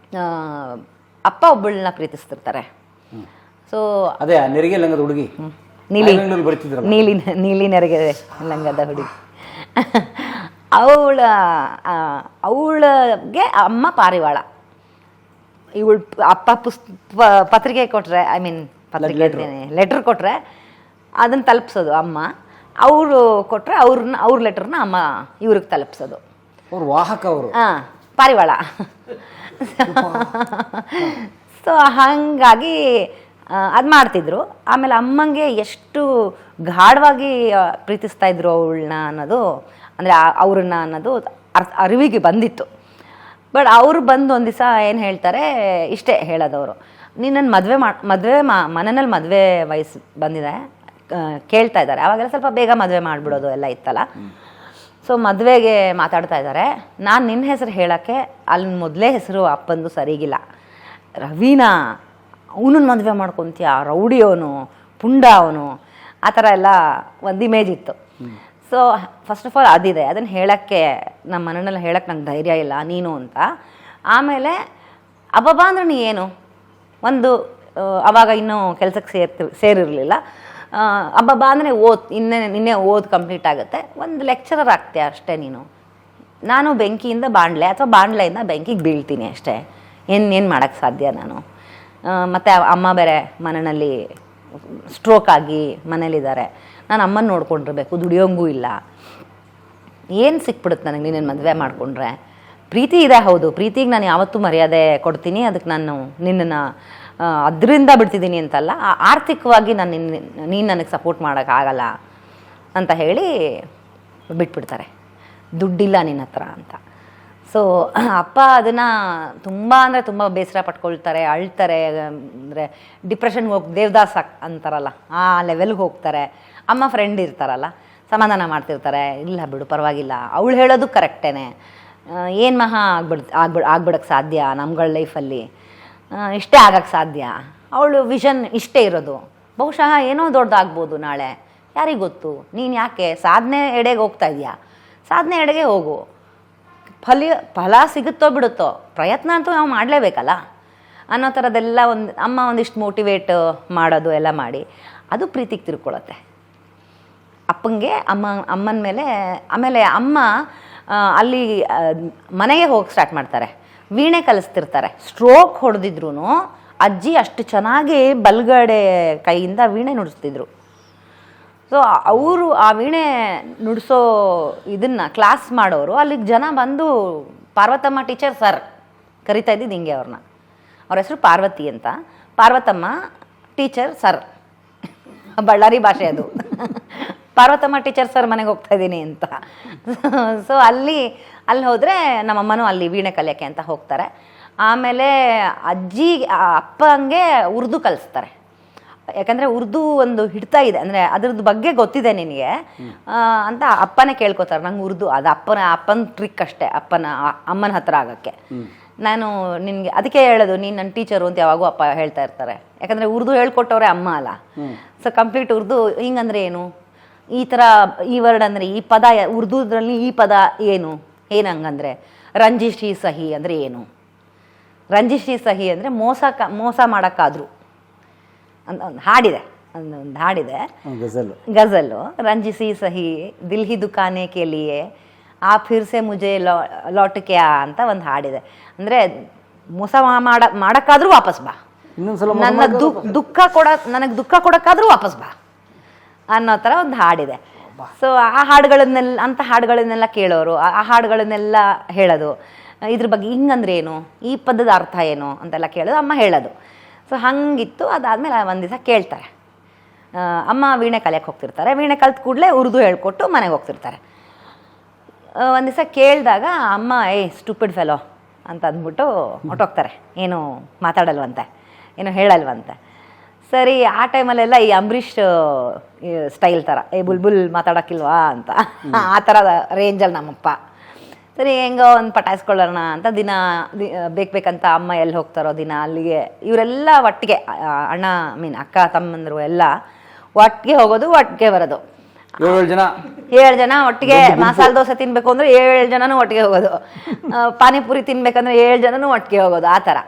ಅಪ್ಪ ಒಬ್ಬಳನ್ನ ಪ್ರೀತಿಸ್ತಿರ್ತಾರೆ. ಸೊ ಅದೇ ನೆರಿಗೆ ಲಂಗದ ಹುಡುಗಿ ನೀಲಿ ನೆರಿಗೆ ಲಂಗದ ಹುಡುಗಿ ಅವಳಿಗೆ ಅಮ್ಮ ಪಾರಿವಾಳ. ಇವಳು ಅಪ್ಪ ಪತ್ರಿಕೆ ಕೊಟ್ಟರೆ, ಐ ಮೀನ್ ಪತ್ರಿಕೆ ಲೆಟರ್ ಕೊಟ್ಟರೆ ಅದನ್ನು ತಲುಪಿಸೋದು ಅಮ್ಮ, ಅವರು ಕೊಟ್ಟರೆ ಅವ್ರ ಲೆಟರ್ನ ಅಮ್ಮ ಇವ್ರಿಗೆ ತಲುಪಿಸೋದು. ಅವ್ರ ವಾಹಕ ಅವರು. ಹಾಂ, ಪಾರಿವಾಳ. ಸೊ ಹಾಗಾಗಿ ಅದು ಮಾಡ್ತಿದ್ರು. ಆಮೇಲೆ ಅಮ್ಮಂಗೆ ಎಷ್ಟು ಗಾಢವಾಗಿ ಪ್ರೀತಿಸ್ತಾ ಇದ್ರು ಅವಳನ್ನ ಅನ್ನೋದು, ಅಂದರೆ ಅವ್ರನ್ನ ಅನ್ನೋದು ಅರಿವಿಗೆ ಬಂದಿತ್ತು. ಬಟ್ ಅವರು ಬಂದು ಒಂದು ದಿವಸ ಏನು ಹೇಳ್ತಾರೆ, ಇಷ್ಟೇ ಹೇಳೋದವರು, ನೀನು ಮದುವೆ ಮನೆಯಲ್ಲಿ ಮದುವೆ ವಯಸ್ಸು ಬಂದಿದೆ ಕೇಳ್ತಾ ಇದ್ದಾರೆ. ಆವಾಗೆಲ್ಲ ಸ್ವಲ್ಪ ಬೇಗ ಮದುವೆ ಮಾಡಿಬಿಡೋದು ಎಲ್ಲ ಇತ್ತಲ್ಲ. ಸೊ ಮದುವೆಗೆ ಮಾತಾಡ್ತಾ ಇದ್ದಾರೆ. ನಾನು ನಿನ್ನ ಹೆಸರು ಹೇಳೋಕ್ಕೆ ಅಲ್ಲಿ ಮೊದಲೇ ಹೆಸರು ಅಪ್ಪಂದು ಸರಿಗಿಲ್ಲ, ರವೀನಾ, ಅವನನ್ನು ಮದುವೆ ಮಾಡ್ಕೊತೀಯ, ರೌಡಿ ಅವನು, ಪುಂಡ ಅವನು, ಆ ಥರ ಎಲ್ಲ ಒಂದು ಇಮೇಜ್ ಇತ್ತು. ಸೊ ಫಸ್ಟ್ ಆಫ್ ಆಲ್ ಅದಿದೆ, ಅದನ್ನು ಹೇಳೋಕ್ಕೆ ನಮ್ಮ ಮನೆಯಲ್ಲಿ ಹೇಳೋಕ್ಕೆ ನಂಗೆ ಧೈರ್ಯ ಇಲ್ಲ ನೀನು ಅಂತ. ಆಮೇಲೆ ಅಬ್ಬಬ್ಬಾ ಅಂದ್ರೆ ನೀ ಏನು ಒಂದು ಅವಾಗ ಇನ್ನೂ ಕೆಲಸಕ್ಕೆ ಸೇರಿರಲಿಲ್ಲ. ಅಬ್ಬಬ್ಬಾ ಅಂದರೆ ನಿನ್ನೆ ಓದ್ ಕಂಪ್ಲೀಟ್ ಆಗುತ್ತೆ, ಒಂದು ಲೆಕ್ಚರರ್ ಆಗ್ತೀಯ ಅಷ್ಟೇ ನೀನು. ನಾನು ಬೆಂಕಿಯಿಂದ ಬಾಣಲೆ ಅಥವಾ ಬಾಣಲೆಯಿಂದ ಬೆಂಕಿಗೆ ಬೀಳ್ತೀನಿ ಅಷ್ಟೇ, ಏನು ಮಾಡೋಕ್ಕೆ ಸಾಧ್ಯ ನಾನು. ಮತ್ತು ಅಮ್ಮ ಬೇರೆ ಮನೆಯಲ್ಲಿ ಸ್ಟ್ರೋಕ್ ಆಗಿ ಮನೇಲಿದ್ದಾರೆ, ನಾನು ಅಮ್ಮನ ನೋಡ್ಕೊಂಡಿರ್ಬೇಕು, ದುಡಿಯೋಂಗೂ ಇಲ್ಲ, ಏನು ಸಿಕ್ಬಿಡುತ್ತೆ ನನಗೆ ನೀನೇನು ಮದುವೆ ಮಾಡಿಕೊಂಡ್ರೆ. ಪ್ರೀತಿ ಇದೆ ಹೌದು, ಪ್ರೀತಿಗೆ ನಾನು ಯಾವತ್ತೂ ಮರ್ಯಾದೆ ಕೊಡ್ತೀನಿ, ಅದಕ್ಕೆ ನಾನು ನಿನ್ನನ್ನು ಅದರಿಂದ ಬಿಡ್ತಿದ್ದೀನಿ ಅಂತಲ್ಲ, ಆರ್ಥಿಕವಾಗಿ ನೀನು ನನಗೆ ಸಪೋರ್ಟ್ ಮಾಡೋಕ್ಕಾಗಲ್ಲ ಅಂತ ಹೇಳಿ ಬಿಟ್ಬಿಡ್ತಾರೆ, ದುಡ್ಡಿಲ್ಲ ನಿನ್ನ ಹತ್ರ ಅಂತ. ಸೊ ಅಪ್ಪ ಅದನ್ನು ತುಂಬ ಅಂದರೆ ತುಂಬ ಬೇಸರ ಪಟ್ಕೊಳ್ತಾರೆ, ಅಳ್ತಾರೆ, ಅಂದರೆ ಡಿಪ್ರೆಷನ್ಗೆ ದೇವದಾಸ್ ಅಂತಾರಲ್ಲ ಆ ಲೆವೆಲ್ಗೆ ಹೋಗ್ತಾರೆ. ಅಮ್ಮ ಫ್ರೆಂಡ್ ಇರ್ತಾರಲ್ಲ, ಸಮಾಧಾನ ಮಾಡ್ತಿರ್ತಾರೆ, ಇಲ್ಲ ಬಿಡು ಪರವಾಗಿಲ್ಲ, ಅವಳು ಹೇಳೋದು ಕರೆಕ್ಟೇನೆ, ಏನು ಮಹಾ ಆಗ್ಬಿಡಕ್ಕೆ ಸಾಧ್ಯ ನಮ್ಗಳ ಲೈಫಲ್ಲಿ, ಇಷ್ಟೇ ಆಗಕ್ಕೆ ಸಾಧ್ಯ, ಅವಳು ವಿಷನ್ ಇಷ್ಟೇ ಇರೋದು, ಬಹುಶಃ ಏನೋ ದೊಡ್ಡದಾಗ್ಬೋದು ನಾಳೆ, ಯಾರಿಗೆ ಗೊತ್ತು, ನೀನು ಯಾಕೆ ಸಾಧನೆ ಎಡೆಗೆ ಹೋಗ್ತಾ ಇದೆಯಾ, ಸಾಧನೆ ಎಡೆಗೆ ಹೋಗು, ಫಲ ಸಿಗುತ್ತೋ ಬಿಡುತ್ತೋ, ಪ್ರಯತ್ನ ಅಂತೂ ನಾವು ಮಾಡಲೇಬೇಕಲ್ಲ ಅನ್ನೋ ಥರದ್ದೆಲ್ಲ ಅಮ್ಮ ಒಂದಿಷ್ಟು ಮೋಟಿವೇಟ್ ಮಾಡೋದು ಎಲ್ಲ ಮಾಡಿ ಅದು ಪ್ರೀತಿಗೆ ತಿರ್ಕೊಳ್ಳುತ್ತೆ ಅಪ್ಪಂಗೆ ಅಮ್ಮನ ಮೇಲೆ. ಆಮೇಲೆ ಅಮ್ಮ ಅಲ್ಲಿ ಮನೆಗೆ ಹೋಗಿ ಸ್ಟಾರ್ಟ್ ಮಾಡ್ತಾರೆ, ವೀಣೆ ಕಲಿಸ್ತಿರ್ತಾರೆ. ಸ್ಟ್ರೋಕ್ ಹೊಡೆದಿದ್ರು ಅಜ್ಜಿ ಅಷ್ಟು ಚೆನ್ನಾಗಿ ಬಲ್ಗಡೆ ಕೈಯಿಂದ ವೀಣೆ ನುಡಿಸ್ತಿದ್ರು. ಸೊ ಅವರು ಆ ವೀಣೆ ನುಡಿಸೋ ಇದನ್ನು ಕ್ಲಾಸ್ ಮಾಡೋರು ಅಲ್ಲಿಗೆ ಜನ ಬಂದು, ಪಾರ್ವತಮ್ಮ ಟೀಚರ್ ಸರ್ ಕರಿತಾ ಇದ್ದಿದ್ದು ಹಿಂಗೆ ಅವ್ರನ್ನ, ಅವ್ರ ಹೆಸರು ಪಾರ್ವತಿ ಅಂತ, ಪಾರ್ವತಮ್ಮ ಟೀಚರ್ ಸರ್, ಬಳ್ಳಾರಿ ಭಾಷೆ ಅದು, ಪಾರ್ವತಮ್ಮ ಟೀಚರ್ ಸರ್ ಮನೆಗೆ ಹೋಗ್ತಾ ಇದ್ದೀನಿ ಅಂತ. ಸೊ ಅಲ್ಲಿ ಹೋದರೆ ನಮ್ಮಮ್ಮನೂ ಅಲ್ಲಿ ವೀಣೆ ಕಲಿಯೋಕ್ಕೆ ಅಂತ ಹೋಗ್ತಾರೆ. ಆಮೇಲೆ ಅಪ್ಪಂಗೆ ಉರ್ದು ಕಲಿಸ್ತಾರೆ, ಯಾಕಂದರೆ ಉರ್ದು ಒಂದು ಹಿಡ್ತಾ ಇದೆ, ಅಂದರೆ ಅದ್ರದ್ದು ಬಗ್ಗೆ ಗೊತ್ತಿದೆ ನಿನಗೆ ಅಂತ ಅಪ್ಪನೇ ಕೇಳ್ಕೊತಾರೆ. ನಂಗೆ ಉರ್ದು ಅದು ಅಪ್ಪನ ಟ್ರಿಕ್ ಅಷ್ಟೇ, ಅಮ್ಮನ ಹತ್ರ ಆಗೋಕ್ಕೆ. ನಾನು ನಿನಗೆ ಅದಕ್ಕೆ ಹೇಳೋದು, ನೀನು ನನ್ನ ಟೀಚರು ಅಂತ ಯಾವಾಗೂ ಅಪ್ಪ ಹೇಳ್ತಾ ಇರ್ತಾರೆ, ಯಾಕಂದರೆ ಉರ್ದು ಹೇಳ್ಕೊಟ್ಟವ್ರೆ ಅಮ್ಮ ಅಲ್ಲ. ಸೊ ಕಂಪ್ಲೀಟ್ ಉರ್ದು ಹಿಂಗಂದ್ರೆ ಏನು, ಈ ಥರ ಈ ವರ್ಡ್ ಅಂದರೆ ಈ ಪದ, ಉರ್ದುದ್ರಲ್ಲಿ ಈ ಪದ ಏನಂಗಂದರೆ ರಂಜಿಶಿ ಸಹಿ ಅಂದರೆ ಏನು, ರಂಜಿಶಿ ಸಹಿ ಅಂದರೆ ಮೋಸ ಮಾಡೋಕ್ಕಾದ್ರು ಅಂತ ಒಂದು ಹಾಡಿದೆ, ಒಂದು ಹಾಡಿದೆ ಗಜಲ್ಲು, ರಂಜಿಸಿ ಸಹಿ ದಿಲ್ ಹಿ ದುಕಾನೆ ಕೆ ಲಿಯೆ ಆ ಫಿರ್ ಸೆ ಮುಜೆ ಲೌಟ್ ಕೆ ಆ ಅಂತ ಒಂದು ಹಾಡಿದೆ. ಅಂದರೆ ಮೋಸ ಮಾಡೋಕ್ಕಾದ್ರೂ ವಾಪಸ್ ಬಾ, ನನ್ನ ನನಗೆ ದುಃಖ ಕೊಡೋಕ್ಕಾದ್ರೂ ವಾಪಸ್ ಬಾ ಅನ್ನೋ ಥರ ಒಂದು ಹಾಡಿದೆ. ಸೊ ಆ ಹಾಡುಗಳನ್ನೆಲ್ಲ ಕೇಳೋರು, ಆ ಹಾಡುಗಳನ್ನೆಲ್ಲ ಹೇಳೋದು, ಇದ್ರ ಬಗ್ಗೆ ಹಿಂಗಂದ್ರೆ ಏನು, ಈ ಪದದ ಅರ್ಥ ಏನು ಅಂತೆಲ್ಲ ಕೇಳೋದು, ಅಮ್ಮ ಹೇಳೋದು. ಸೊ ಹಾಗಿತ್ತು. ಅದಾದಮೇಲೆ ಒಂದು ದಿವಸ ಕೇಳ್ತಾರೆ, ಅಮ್ಮ ವೀಣೆ ಕಲಿಯಕ್ಕೆ ಹೋಗ್ತಿರ್ತಾರೆ, ವೀಣೆ ಕಲ್ತ ಕೂಡಲೇ ಉರ್ದು ಹೇಳ್ಕೊಟ್ಟು ಮನೆಗೆ ಹೋಗ್ತಿರ್ತಾರೆ. ಒಂದು ದಿವಸ ಕೇಳಿದಾಗ ಅಮ್ಮ ಸ್ಟುಪಿಡ್ ಫೆಲೋ ಅಂತ ಅಂದ್ಬಿಟ್ಟು ಹೊಟ್ಟೋಗ್ತಾರೆ, ಏನು ಮಾತಾಡಲ್ವಂತೆ, ಏನು ಹೇಳಲ್ವಂತೆ. ಸರಿ, ಆ ಟೈಮಲ್ಲೆಲ್ಲ ಈ ಅಂಬರೀಷ್ ಸ್ಟೈಲ್ ಥರ ಬುಲ್ಬುಲ್ ಮಾತಾಡೋಕ್ಕಿಲ್ವಾ ಅಂತ ಆ ಥರದ ರೇಂಜಲ್ಲಿ ನಮ್ಮಪ್ಪ. ಸರಿ ಹೆಂಗೋ ಒಂದು ಪಟಾಯಿಸ್ಕೊಳ್ಳೋಣ ಅಂತ ದಿನ ಬೇಕಂತ ಅಮ್ಮ ಎಲ್ಲಿ ಹೋಗ್ತಾರೋ ದಿನ ಅಲ್ಲಿಗೆ ಇವರೆಲ್ಲ ಒಟ್ಟಿಗೆ ಅಣ್ಣ ಅಕ್ಕ ತಮ್ಮಂದರು ಎಲ್ಲ ಒಟ್ಟಿಗೆ ಹೋಗೋದು ಒಟ್ಟಿಗೆ ಬರೋದು. 7 ಜನ ಒಟ್ಟಿಗೆ ಮಸಾಲೆ ದೋಸೆ ತಿನ್ಬೇಕು ಅಂದ್ರೆ 7 ಜನನೂ ಒಟ್ಟಿಗೆ ಹೋಗೋದು, ಪಾನಿಪುರಿ ತಿನ್ಬೇಕಂದ್ರೆ 7 ಜನನೂ ಒಟ್ಟಿಗೆ ಹೋಗೋದು. ಆ ಥರ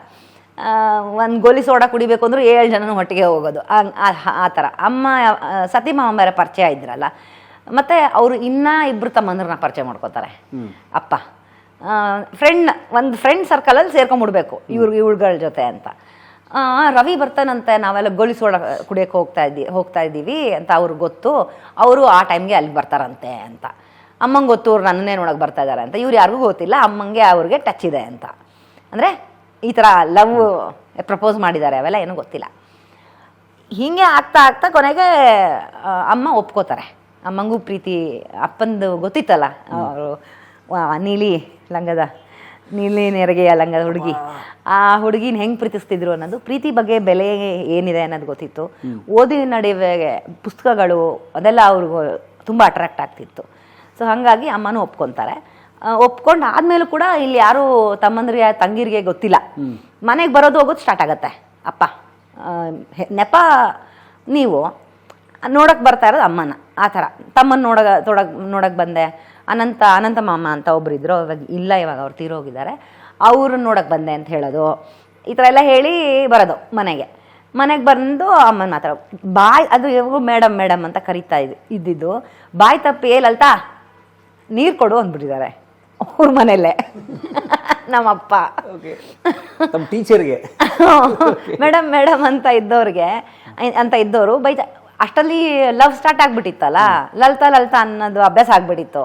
ಒಂದು ಗೋಲಿ ಸೋಡಾ ಕುಡಿಬೇಕು ಅಂದ್ರೆ 7 ಜನನೂ ಒಟ್ಟಿಗೆ ಹೋಗೋದು. ಆ ಥರ ಅಮ್ಮ ಸತಿ ಮಾವ ಬೇರೆ ಪರಿಚಯ ಇದ್ರಲ್ಲ, ಮತ್ತೆ ಅವರು ಇಬ್ಬರು ತಮ್ಮಂದ್ರನ್ನ ಪರಿಚಯ ಮಾಡ್ಕೋತಾರೆ ಅಪ್ಪ. ಒಂದು ಫ್ರೆಂಡ್ ಸರ್ಕಲಲ್ಲಿ ಸೇರ್ಕೊಂಡ್ಬಿಡ್ಬೇಕು ಇವ್ರುಗಳ ಜೊತೆ ಅಂತ. ರವಿ ಬರ್ತಾನಂತೆ, ನಾವೆಲ್ಲ ಗೋಲಿ ಸೋಡಾ ಕುಡಿಯೋಕೆ ಹೋಗ್ತಾ ಇದ್ದೀವಿ ಅಂತ ಅವ್ರಿಗೆ ಗೊತ್ತು. ಅವರು ಆ ಟೈಮ್ಗೆ ಅಲ್ಲಿಗೆ ಬರ್ತಾರಂತೆ ಅಂತ ಅಮ್ಮಂಗೆ ಗೊತ್ತು, ಅವ್ರು ನನ್ನನ್ನೇ ನೋಡೋಕೆ ಬರ್ತಾ ಇದ್ದಾರೆ ಅಂತ. ಇವ್ರು ಯಾರಿಗೂ ಗೊತ್ತಿಲ್ಲ, ಅಮ್ಮಂಗೆ ಅವ್ರಿಗೆ ಟಚ್ ಇದೆ ಅಂತ. ಅಂದರೆ ಈ ಥರ ಲವ್ ಪ್ರಪೋಸ್ ಮಾಡಿದ್ದಾರೆ, ಅವೆಲ್ಲ ಏನೂ ಗೊತ್ತಿಲ್ಲ. ಹೀಗೆ ಆಗ್ತಾ ಕೊನೆಗೆ ಅಮ್ಮ ಒಪ್ಕೋತಾರೆ. ಅಮ್ಮಂಗೂ ಪ್ರೀತಿ ಅಪ್ಪಂದು ಗೊತ್ತಿತ್ತಲ್ಲ, ಅವರು ನೀಲಿ ನೆರಗೆಯ ಲಂಗದ ಹುಡುಗಿ, ಆ ಹುಡುಗಿನ ಹೆಂಗೆ ಪ್ರೀತಿಸ್ತಿದ್ರು ಅನ್ನೋದು, ಪ್ರೀತಿ ಬಗ್ಗೆ ಬೆಲೆ ಏನಿದೆ ಅನ್ನೋದು ಗೊತ್ತಿತ್ತು. ಓದಿನ ನಡುವೆ ಪುಸ್ತಕಗಳು ಅದೆಲ್ಲ ಅವ್ರಿಗೂ ತುಂಬ ಅಟ್ರಾಕ್ಟ್ ಆಗ್ತಿತ್ತು. ಸೊ ಹಾಗಾಗಿ ಅಮ್ಮನೂ ಒಪ್ಕೊತಾರೆ. ಒಪ್ಕೊಂಡು ಆದಮೇಲೂ ಕೂಡ ಇಲ್ಲಿ ಯಾರು ತಮ್ಮಂದ್ರಿಗೆ ತಂಗಿರಿಗೆ ಗೊತ್ತಿಲ್ಲ. ಮನೆಗೆ ಬರೋದು ಹೋಗೋದು ಸ್ಟಾರ್ಟ್ ಆಗತ್ತೆ. ಅಪ್ಪ ನೆಪ ನೀವು ನೋಡಕ್ಕೆ ಬರ್ತಾ ಇರೋದು ಅಮ್ಮನ. ಆ ಥರ ತಮ್ಮನ ನೋಡಕ್ಕೆ ಬಂದೆ. ಅನಂತ ಮಾಮ ಅಂತ ಒಬ್ರು ಇದ್ರು, ಇವಾಗ ಅವ್ರು ತೀರೋಗಿದ್ದಾರೆ, ಅವ್ರು ನೋಡಕ್ಕೆ ಬಂದೆ ಅಂತ ಹೇಳೋದು. ಈ ಥರ ಎಲ್ಲ ಹೇಳಿ ಬರೋದು ಮನೆಗೆ ಬಂದು ಅಮ್ಮನ ಮಾತ್ರ ಅದು ಯಾವಾಗೂ ಮೇಡಮ್ ಅಂತ ಕರಿತಾ ಇದ್ದಿದ್ದು. ಬಾಯ್ ತಪ್ಪಿ ಲಲಿತಾ ನೀರು ಕೊಡು ಅಂದ್ಬಿಟ್ಟಿದ್ದಾರೆ ಅವ್ರ ಮನೆಯಲ್ಲೇ ನಮ್ಮಪ್ಪ. ಟೀಚರ್ಗೆ ಮೇಡಮ್ ಅಂತ ಇದ್ದವರು ಬೈತಾ. ಅಷ್ಟಲ್ಲಿ ಲವ್ ಸ್ಟಾರ್ಟ್ ಆಗ್ಬಿಟ್ಟಿತ್ತಲ್ಲ, ಲಲಿತಾ ಅನ್ನೋದು ಅಭ್ಯಾಸ ಆಗ್ಬಿಟ್ಟಿತ್ತು.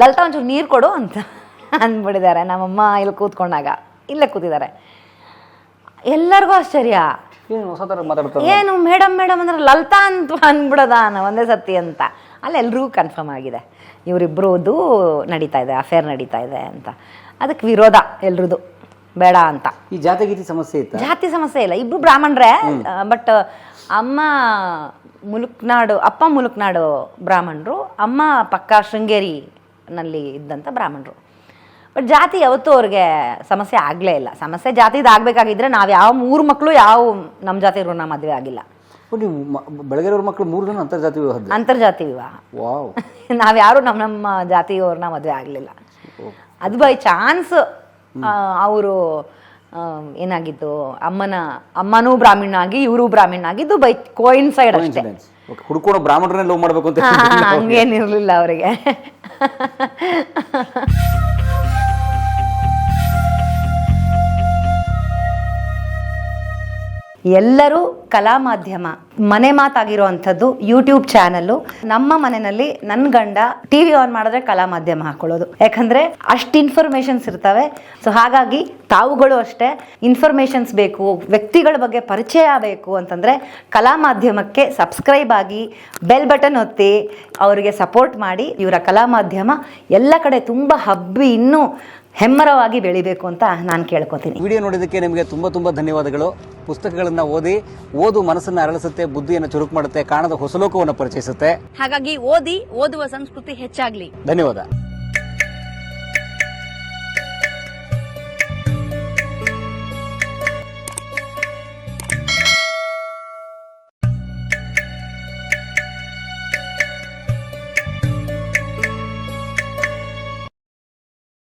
ಲಲಿತಾ ಒಂಚೂರು ನೀರು ಕೊಡು ಅಂತ ಅಂದ್ಬಿಟ್ಟಿದ್ದಾರೆ ನಮ್ಮಮ್ಮ. ಇಲ್ಲಿ ಕೂತ್ಕೊಂಡಾಗ ಇಲ್ಲೇ ಕೂತಿದ್ದಾರೆ. ಎಲ್ಲರಿಗೂ ಆಶ್ಚರ್ಯ, ಏನು ಮೇಡಮ್ ಅಂದ್ರೆ ಲಲಿತಾ ಅಂತ ಅಂದ್ಬಿಡೋದ ಒಂದೇ ಸತಿ ಅಂತ. ಅಲ್ಲಿ ಎಲ್ರಿಗೂ ಕನ್ಫರ್ಮ್ ಆಗಿದೆ ಇವರಿಬ್ರದ್ದು ನಡೀತಾ ಇದೆ, ಅಫೇರ್ ನಡೀತಾ ಇದೆ ಅಂತ. ಅದಕ್ಕೆ ವಿರೋಧ ಎಲ್ರದ್ದು, ಬೇಡ ಅಂತ. ಈ ಜಾತಿ ಸಮಸ್ಯೆ ಇತ್ತು? ಜಾತಿ ಸಮಸ್ಯೆ ಇಲ್ಲ, ಇಬ್ರು ಬ್ರಾಹ್ಮಣರೇ. ಬಟ್ ಅಪ್ಪ ಮುಲುಕ್ನಾಡು ಬ್ರಾಹ್ಮಣರು, ಅಮ್ಮ ಪಕ್ಕ ಶೃಂಗೇರಿನಲ್ಲಿ ಇದ್ದಂಥ ಬ್ರಾಹ್ಮಣರು. ಬಟ್ ಜಾತಿ ಯಾವತ್ತೂ ಅವ್ರಿಗೆ ಸಮಸ್ಯೆ ಆಗಲೇ ಇಲ್ಲ. ಸಮಸ್ಯೆ ಜಾತಿದು ಆಗಬೇಕಾಗಿದ್ರೆ ನಾವು ಯಾವ 3 ಮಕ್ಕಳು ನಮ್ಮ ಜಾತಿಯವ್ರನ್ನ ಮದುವೆ ಆಗಿಲ್ಲ. ಬೆಳಗೆರವ್ರ ಮಕ್ಕಳು 3 ಜನ ಅಂತರ್ಜಾತಿ ವಿವಾಹ. ನಾವ್ಯಾರು ನಮ್ಮ ಜಾತಿಯವ್ರನ್ನ ಮದುವೆ ಆಗಲಿಲ್ಲ. ಅದು ಬೈ ಚಾನ್ಸ್ ಅವರು ಏನಾಗಿತ್ತು, ಅಮ್ಮನೂ ಬ್ರಾಹ್ಮಣಾಗಿ ಇವರು ಬ್ರಾಹ್ಮಣಾಗಿದ್ದು ಬೈ ಕೋಇನ್ಸೈಡ್ ಅಷ್ಟೇ. ಹುಡುಕೋಣ ಬ್ರಾಹ್ಮಣರನ್ನೇ ಲವ್ ಮಾಡಬೇಕು ಅಂತ ಹಂಗೇನಿರಲಿಲ್ಲ ಅವರಿಗೆ. ಎಲ್ಲರೂ ಕಲಾ ಮಾಧ್ಯಮ ಮನೆ ಮಾತಾಗಿರುವಂಥದ್ದು ಯೂಟ್ಯೂಬ್ ಚಾನಲ್ಲು. ನಮ್ಮ ಮನೆಯಲ್ಲಿ ನನ್ನ ಗಂಡ ಟಿವಿ ಆನ್ ಮಾಡಿದ್ರೆ ಕಲಾ ಮಾಧ್ಯಮ ಹಾಕೊಳ್ಳೋದು, ಯಾಕಂದ್ರೆ ಅಷ್ಟು ಇನ್ಫಾರ್ಮೇಶನ್ಸ್ ಇರ್ತವೆ. ಸೊ ಹಾಗಾಗಿ ತಾವುಗಳು ಅಷ್ಟೇ ಇನ್ಫಾರ್ಮೇಶನ್ಸ್ ಬೇಕು, ವ್ಯಕ್ತಿಗಳ ಬಗ್ಗೆ ಪರಿಚಯ ಬೇಕು ಅಂತಂದ್ರೆ ಕಲಾ ಮಾಧ್ಯಮಕ್ಕೆ ಸಬ್ಸ್ಕ್ರೈಬ್ ಆಗಿ ಬೆಲ್ ಬಟನ್ ಒತ್ತಿ ಅವರಿಗೆ ಸಪೋರ್ಟ್ ಮಾಡಿ. ಇವರ ಕಲಾ ಮಾಧ್ಯಮ ಎಲ್ಲ ಕಡೆ ತುಂಬ ಹಬ್ಬಿ ಇನ್ನೂ ಹೆಮ್ಮರವಾಗಿ ಬೆಳಿಬೇಕು ಅಂತ ನಾನು ಕೇಳ್ಕೊತೀನಿ. ವಿಡಿಯೋ ನೋಡಿದ್ದಕ್ಕೆ ನಿಮಗೆ ತುಂಬ ಧನ್ಯವಾದಗಳು. ಪುಸ್ತಕಗಳನ್ನು ಓದು ಮನಸ್ಸನ್ನು ಅರಳಿಸುತ್ತೆ, ಬುದ್ಧಿಯನ್ನು ಚುರುಕು ಮಾಡುತ್ತೆ, ಕಾಣದ ಹೊಸ ಲೋಕವನ್ನು ಪರಿಚಯಿಸುತ್ತೆ. ಹಾಗಾಗಿ ಓದುವ ಸಂಸ್ಕೃತಿ ಹೆಚ್ಚಾಗ್ಲಿ. ಧನ್ಯವಾದ.